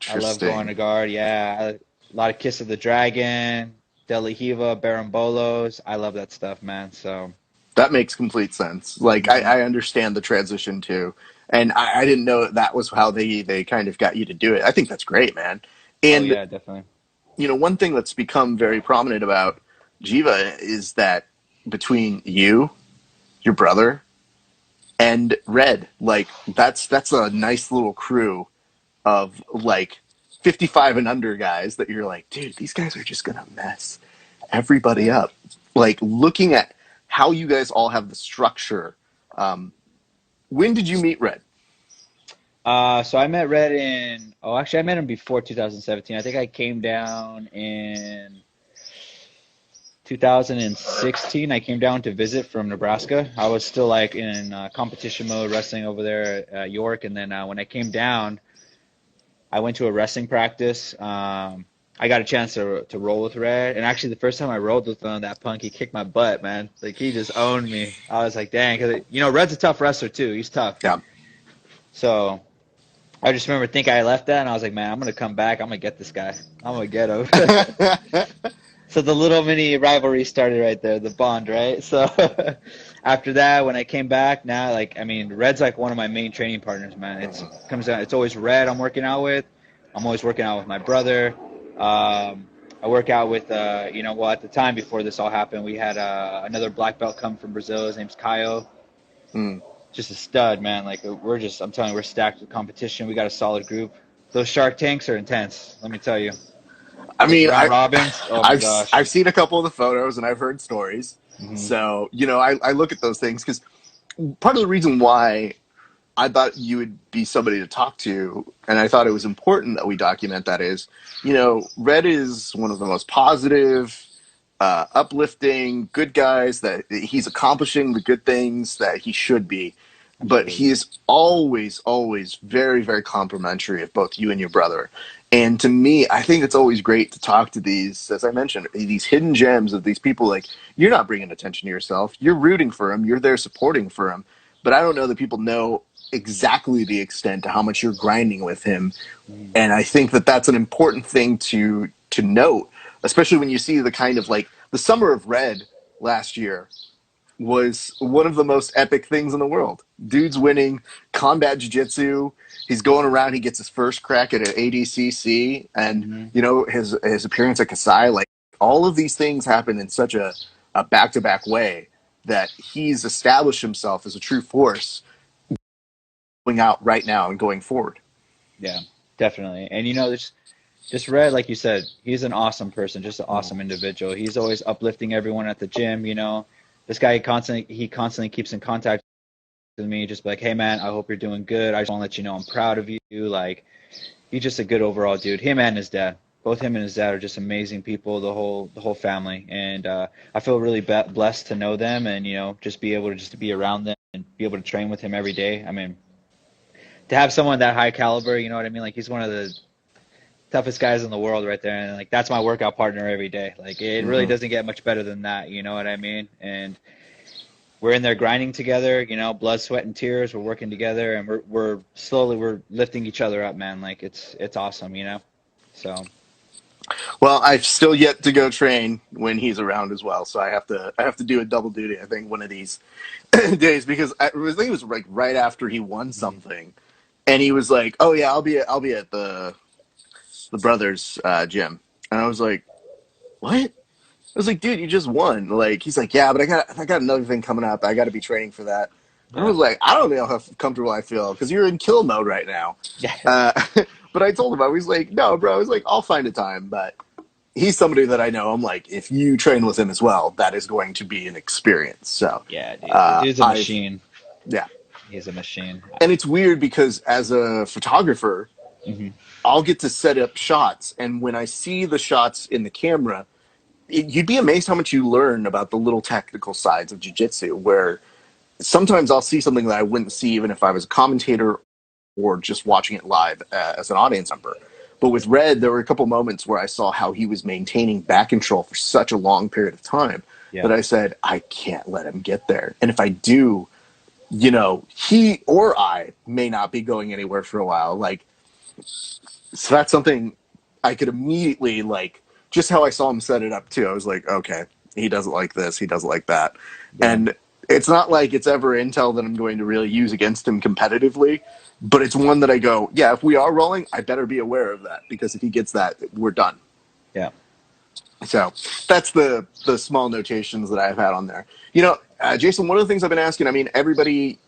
I love going Interesting. to guard. Yeah, a lot of Kiss of the Dragon, De La Riva, Barambolos. I love that stuff, man. So. That makes complete sense. Like Mhm. I understand the transition too, and I didn't know that was how they kind of got you to do it. I think that's great, man. Oh And yeah, definitely. you know, one thing that's become very prominent about Jiva is that between you, your brother, and Red, like that's a nice little crew of like 55 and under guys that you're like, dude, these guys are just gonna mess everybody Yeah. up. Like looking at how you guys all have the structure. Um, when did you meet Red? So I met Red in, oh, actually, I met him before 2017. I think I came down in 2016. I came down to visit from Nebraska. I was still like in competition mode, wrestling over there at York. And then when I came down, I went to a wrestling practice. I got a chance to roll with Red. And actually, the first time I rolled with him, that punk, he kicked my butt, man. Like, he just owned me. I was like, dang. Because, you know, Red's a tough wrestler, too. He's tough. Yeah. So. I just remember thinking I left that, and I was like, man, I'm gonna come back. I'm gonna get this guy. I'm gonna get him. So the little mini rivalry started right there, the bond, right? So after that, when I came back, now like I mean, Red's like one of my main training partners, man. It's comes down. It's always Red I'm working out with. I'm always working out with my brother. I work out with, you know, well at the time before this all happened, we had another black belt come from Brazil. His name's Caio, Mm. just a stud, man. Like I'm telling you, we're stacked with competition. We got a solid group. Those Shark Tanks are intense. Let me tell you. I Those mean, round robins. Oh my I've gosh. I've seen a couple of the photos and I've heard stories. Hmm. So you know, I look at those things because part of the reason why I thought you would be somebody to talk to, and I thought it was important that we document that is, you know, Red is one of the most positive, uplifting, good guys that he's accomplishing the good things that he should be. But he Absolutely. is always very complimentary of both you and your brother. And to me, I think it's always great to talk to these, as I mentioned, these hidden gems of these people. Like, you're not bringing attention to yourself. You're rooting for him. You're there supporting for him. But I don't know that people know exactly the extent to how much you're grinding with him. Hmm. And I think that that's an important thing to note, especially when you see the kind of like the summer of Red last year. was one of the most epic things in the world. Dude's winning combat jiu-jitsu. He's going around. He gets his first crack at an ADCC, and Hmm. his appearance at Kasai. Like all of these things happen in such a back-to-back way that he's established himself as a true force going out right now and going forward. Yeah, definitely. And just Red, like you said, he's an awesome person, just an Mm-hmm. awesome individual. He's always uplifting everyone at the gym. This guy he constantly keeps in contact with me, just like, hey man, I hope you're doing good. I just want to let you know I'm proud of you. Like, he's just a good overall dude. Him and his dad, both him and his dad are just amazing people. The whole family, and I feel really blessed to know them, and just be able to just to be around them and be able to train with him every day. I mean, to have someone that high caliber, you know what I mean? Like, he's one of the toughest guys in the world right there, and like that's my workout partner every day. Like, it really Mm-hmm. doesn't get much better than that, you know what I mean? And we're in there grinding together, blood, sweat, and tears. We're working together, and we're slowly we're lifting each other up, man. Like, it's awesome. So Well, I've still yet to go train when he's around as well, so I have to do a double duty. I think one of these days because think it was like right after he won mhm. something, and he was like, "Oh yeah, I'll be at the brothers gym," and I was like, "What?" I was like, "Dude, you just won!" Like he's like, "Yeah, but I got another thing coming up. I got to be training for that." And I Yeah, was like, "I don't know how comfortable I feel because you're in kill mode right now." yeah, Uh, but I told him I was like, "No, bro." I was like, "I'll find a time," but he's somebody that I know. I'm like, if you train with him as well, that is going to be an experience. So, yeah, dude. The dude's a I've machine. yeah, He's a machine. and it's weird because as a photographer, Hmm. I'll get to set up shots, and when I see the shots in the camera, you'd be amazed how much you learn about the little technical sides of jiu-jitsu. Where sometimes I'll see something that I wouldn't see even if I was a commentator or just watching it live as an audience member. But with Red, there were a couple moments where I saw how he was maintaining back control for such a long period of time Yeah, that I said, I can't let him get there. And if I do, he or I may not be going anywhere for a while. Like, so that's something I could immediately, like, just how I saw him set it up too. I was like, okay, he doesn't like this, he doesn't like that. yeah, And it's not like it's ever intel that I'm going to really use against him competitively, but it's one that I go, yeah, if we are rolling, I better be aware of that because if he gets that, we're done. yeah. So that's the small notations that I've had on there. Jason, one of the things I've been asking, I mean, everybody,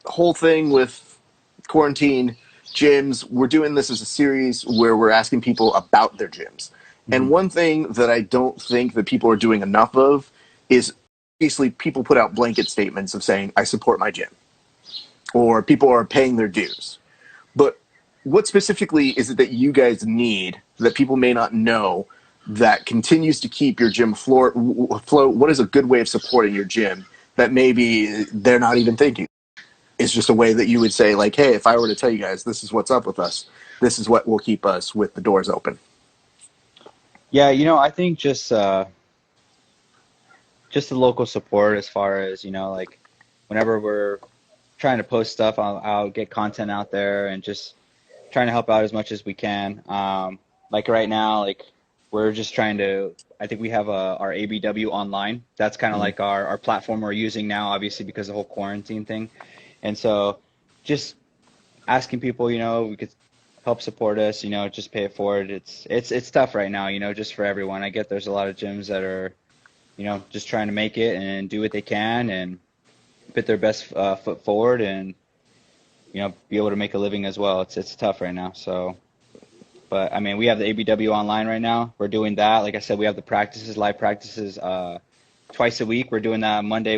whole thing with quarantine gyms, we're doing this as a series where we're asking people about their gyms. And Hmm. one thing that I don't think that people are doing enough of is obviously people put out blanket statements of saying, I support my gym, or people are paying their dues. But what specifically is it that you guys need that people may not know that continues to keep your gym floor afloat? What is a good way of supporting your gym that maybe they're not even thinking? It's just a way that you would say, like, hey, if I were to tell you guys this is what's up with us, this is what will keep us with the doors open. Yeah, I think just the local support as far as, like whenever we're trying to post stuff, I'll get content out there and just trying to help out as much as we can. Like right now, like we're just trying to, I think we have our ABW online. That's kind of Mm-hmm. like our platform we're using now, obviously because of the whole quarantine thing. And so just asking people, we could help support us, just pay it forward. It's tough right now, just for everyone. I get there's a lot of gyms that are, just trying to make it and do what they can and put their best foot forward and, be able to make a living as well. It's tough right now. So, but I mean, we have the ABW online right now. We're doing that. Like I said, we have the practices, live practices, twice a week. We're doing that Monday,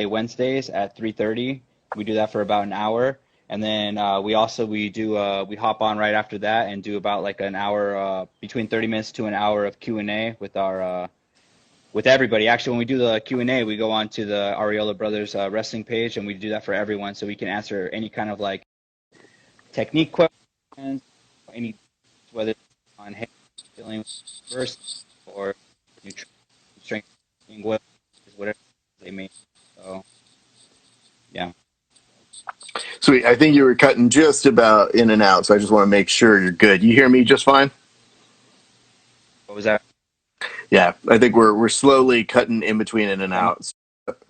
Wednesdays at 3:30. We do that for about an hour, and then we hop on right after that and do about like an hour, between 30 minutes to an hour of Q&A with everybody. Actually, when we do the Q&A, we go on to the Arreola Brothers wrestling page, and we do that for everyone, so we can answer any kind of like technique questions, any whether it's on hey, feeling first or nutrition, strength, whatever they may. So yeah, Sweet. I think you were cutting just about in and out, so I just want to make sure you're good. You hear me just fine? what was that? Yeah, I think we're slowly cutting in between in and Let me out.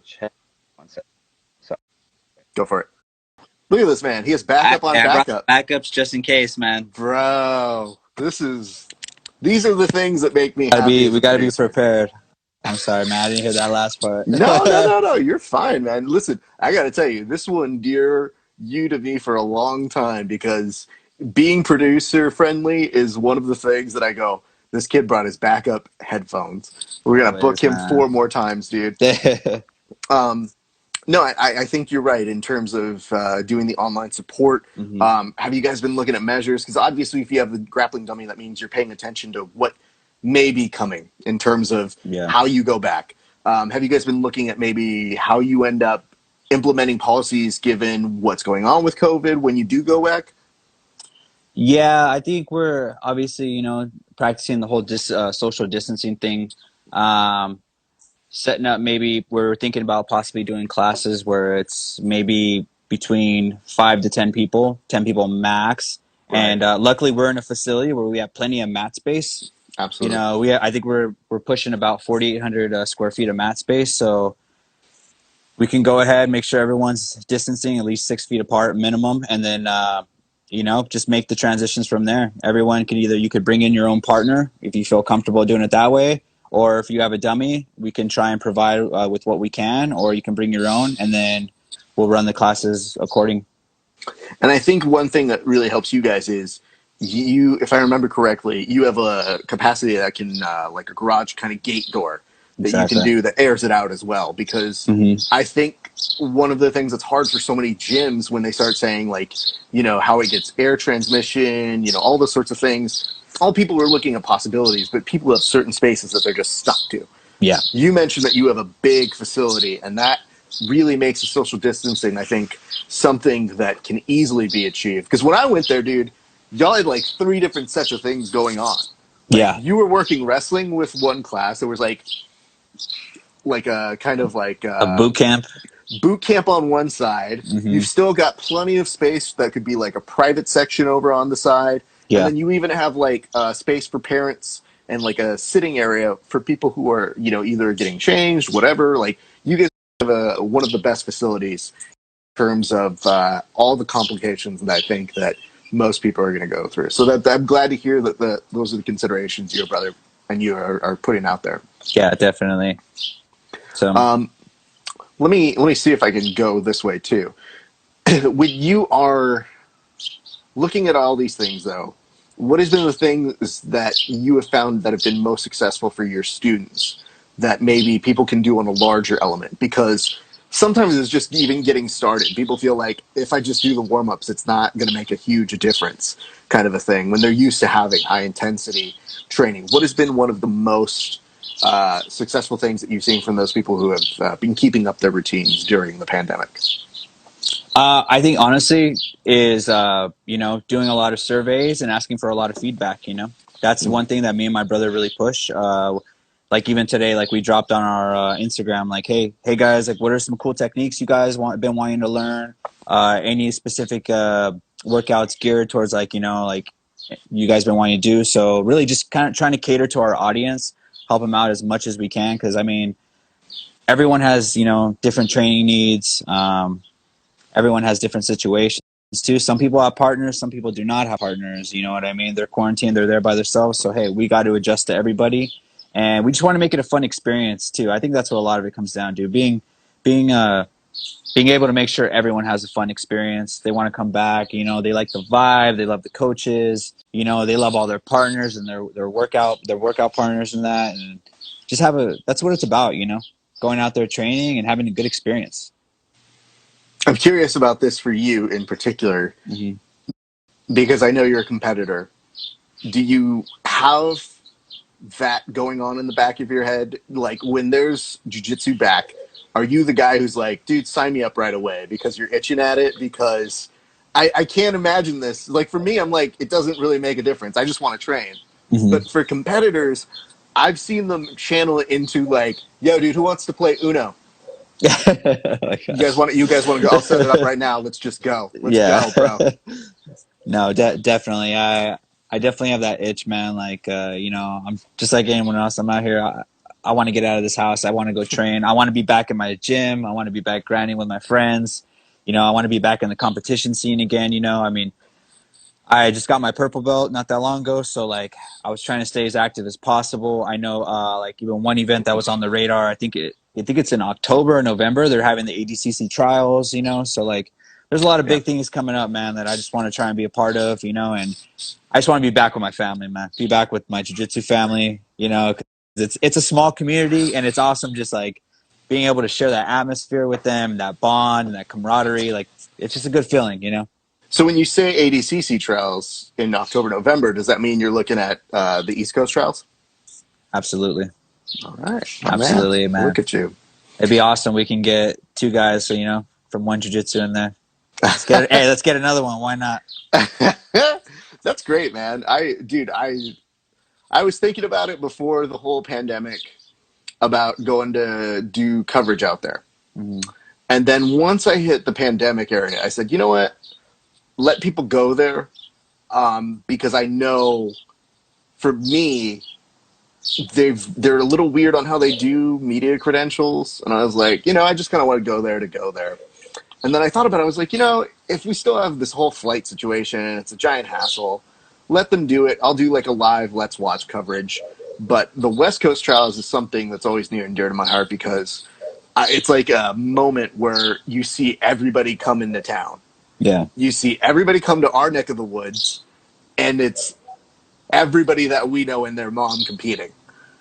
check. Go for it. Look at this man. He has backup on I brought some backup. backups just in case, man. Bro, these are the things that make me happy as We a gotta be producer. prepared. I'm sorry, man. I didn't hear that last part. No, no, no, no. You're fine, man. Listen, I got to tell you, this one dear you to me for a long time because being producer friendly is one of the things that I go, this kid brought his backup headphones. We're going to book Always, him man. 4 more times, dude. Um, no, I think you're right in terms of doing the online support. Hmm. Have you guys been looking at measures? Because obviously, if you have the grappling dummy, that means you're paying attention to what may be coming in terms of Yeah. how you go back. Have you guys been looking at maybe how you end up implementing policies given what's going on with COVID when you do go back? Yeah, I think we're obviously, practicing the whole social distancing thing. Um, Setting up, maybe we're thinking about possibly doing classes where it's maybe between 5 to 10 people, 10 people max. Right. And luckily, we're in a facility where we have plenty of mat space. Absolutely. I think we're pushing about 4,800 square feet of mat space, so we can go ahead, make sure everyone's distancing at least 6 feet apart minimum, and then just make the transitions from there. Everyone can you could bring in your own partner if you feel comfortable doing it that way, or if you have a dummy, we can try and provide with what we can, or you can bring your own, and then we'll run the classes according. And I think one thing that really helps you guys is you, if I remember correctly, you have a capacity that can, like a garage kind of gate door that you can Exactly. do that airs it out as well. Because Hmm. I think one of the things that's hard for so many gyms when they start saying, like, how it gets air transmission, all those sorts of things, all people are looking at possibilities, but people have certain spaces that they're just stuck to. Yeah. You mentioned that you have a big facility, and that really makes the social distancing, I think, something that can easily be achieved. Because when I went there, dude, y'all had like 3 different sets of things going on. Like Yeah. you were working wrestling with one class. There was like a kind of like A boot camp. boot camp on one side. Hmm. You've still got plenty of space that could be like a private section over on the side, and Yeah. then you even have like space for parents and like a sitting area for people who are either getting changed, whatever. Like you guys have one of the best facilities in terms of all the complications that I think that most people are going to go through. So that I'm glad to hear that those are the considerations your brother and you are putting out there. Yeah, definitely. So Um, let me see if I can go this way too. When you are looking at all these things, though, what has been the things that you have found that have been most successful for your students that maybe people can do on a larger element? Because sometimes it's just even getting started. People feel like if I just do the warm ups, it's not going to make a huge difference, kind of a thing, when they're used to having high intensity training. What has been one of the most successful things that you've seen from those people who have been keeping up their routines during the pandemic? I think honestly is doing a lot of surveys and asking for a lot of feedback. That's one thing that me and my brother really push. Like even today, like we dropped on our Instagram, like, hey guys, like what are some cool techniques you guys been wanting to learn? Any specific workouts geared towards like you guys been wanting to do. So really just kind of trying to cater to our audience, help them out as much as we can, because I mean everyone has different training needs. Everyone has different situations too. Some people have partners, some people do not have partners. You know what I mean? They're quarantined, they're there by themselves. So hey, we got to adjust to everybody, and we just want to make it a fun experience too. I think that's what a lot of it comes down to: being being able to make sure everyone has a fun experience. They want to come back. They like the vibe, they love the coaches. They love all their partners and their workout partners and that, and just have a. That's what it's about. Going out there training and having a good experience. I'm curious about this for you in particular Hmm. because I know you're a competitor. Do you have that going on in the back of your head? Like when there's jiu-jitsu back, are you the guy who's like, dude, sign me up right away because you're itching at it? Because I can't imagine this. Like for me, I'm like, it doesn't really make a difference. I just want to train. Hmm. But for competitors, I've seen them channel it into like, yo, dude, who wants to play Uno? Oh my You guys want to go? I'll set it up gosh. right now. Let's just go. Let's Yeah. go, bro. No, definitely. I definitely have that itch, man. Like, I'm just like anyone else. I'm out here. I want to get out of this house. I want to go train. I want to be back in my gym. I want to be back grinding with my friends. I want to be back in the competition scene again. I mean, I just got my purple belt not that long ago, so like I was trying to stay as active as possible. I know, like even one event that was on the radar. I think it's in October or November. They're having the ADCC trials. So like there's a lot of Yeah. big things coming up, man, that I just want to try and be a part of. And I just want to be back with my family, man. Be back with my jiu-jitsu family. 'Cause it's a small community, and it's awesome just like being able to share that atmosphere with them, that bond and that camaraderie. Like it's just a good feeling. So when you say ADCC trials in October, November, does that mean you're looking at the East Coast trials? Absolutely. All right, my Absolutely, man. Look at you. It'd be awesome. We can get two guys, from one jiu-jitsu in there. Let's get another one. Why not? That's great, man. I was thinking about it before the whole pandemic about going to do coverage out there. Mm-hmm. And then once I hit the pandemic area, I said, you know what? Let people go there, because I know for me, they're a little weird on how they do media credentials. And I was like, I just kind of want to go there to go there. And then I thought about it. I was like, if we still have this whole flight situation and it's a giant hassle, let them do it. I'll do like a live Let's Watch coverage. But the West Coast trials is something that's always near and dear to my heart because it's like a moment where you see everybody come into town. Yeah. You see everybody come to our neck of the woods, and it's everybody that we know and their mom competing.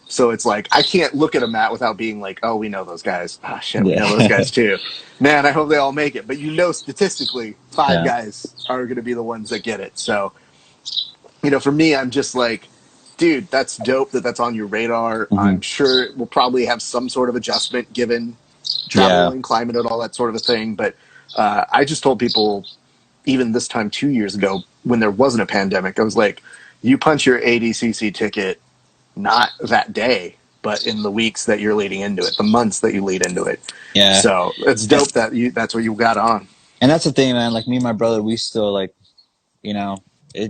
So it's like, I can't look at a mat without being like, oh, we know those guys. Ah, shit, we know those guys too. Man, I hope they all make it. But statistically, five guys are going to be the ones that get it. So, for me, I'm just like, dude, that's dope that's on your radar. Mm-hmm. I'm sure it will probably have some sort of adjustment given travel and climate and all that sort of a thing. But I just told people, even this time 2 years ago, when there wasn't a pandemic, I was like, you punch your ADCC ticket not that day, but in the weeks that you're leading into it, the months that you lead into it. Yeah. So it's dope that's what you got on. And that's the thing, man. Like me and my brother, we still like,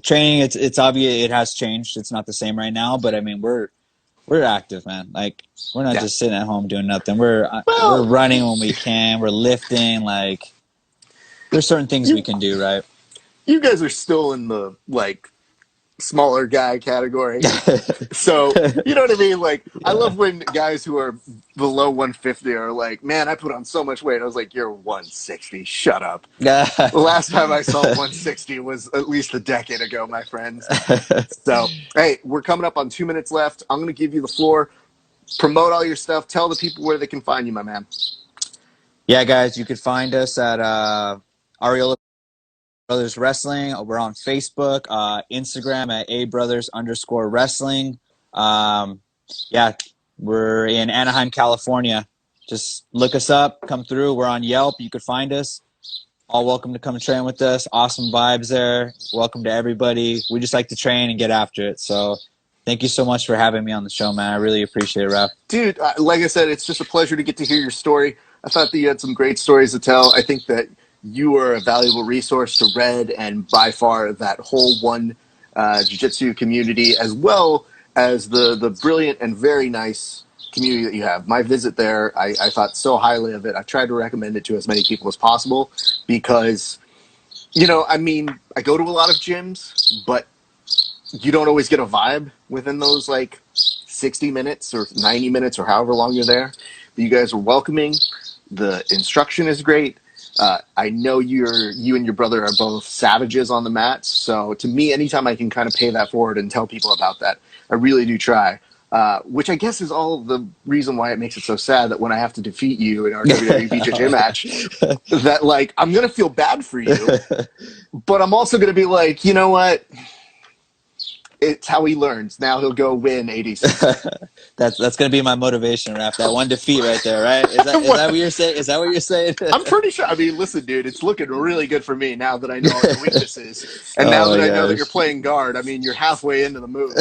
training. It's obvious it has changed. It's not the same right now, but I mean, we're active, man. Like we're not just sitting at home doing nothing. We're running when we can. We're lifting. Like there's certain things we can do, right? You guys are still in the like smaller guy category. So, you know what I mean? Like, I love when guys who are below 150 are like, man, I put on so much weight. I was like, you're 160. Shut up. The last time I saw 160 was at least a decade ago, my friends. So, hey, we're coming up on 2 minutes left. I'm going to give you the floor. Promote all your stuff. Tell the people where they can find you, my man. Yeah, guys, you could find us at Arreola Brothers Wrestling. We're on Facebook, Instagram at abrothers_wrestling. We're in Anaheim, California. Just look us up, come through. We're on Yelp. You could find us. All welcome to come train with us. Awesome vibes there. Welcome to everybody. We just like to train and get after it. So thank you so much for having me on the show, man. I really appreciate it, Raph. Dude, like I said, it's just a pleasure to get to hear your story. I thought that you had some great stories to tell. I think that you are a valuable resource to Red and by far that whole one jiu-jitsu community, as well as the brilliant and very nice community that you have. My visit there, I thought so highly of it. I tried to recommend it to as many people as possible because, I go to a lot of gyms, but you don't always get a vibe within those like 60 minutes or 90 minutes or however long you're there. You guys are welcoming. The instruction is great. I know you and your brother are both savages on the mats. So to me, anytime I can kind of pay that forward and tell people about that, I really do try. Which I guess is all the reason why it makes it so sad that when I have to defeat you in our WWE BJJ match, that like I'm gonna feel bad for you, but I'm also gonna be like, you know what? It's how he learns. Now he'll go win ADC. That's going to be my motivation, Raph. That one defeat right there, right? Is that what you're saying? Is that what you're saying? I'm pretty sure. I mean, listen, dude, it's looking really good for me now that I know all your weaknesses. And now that I know that you're playing guard, I mean, you're halfway into the move.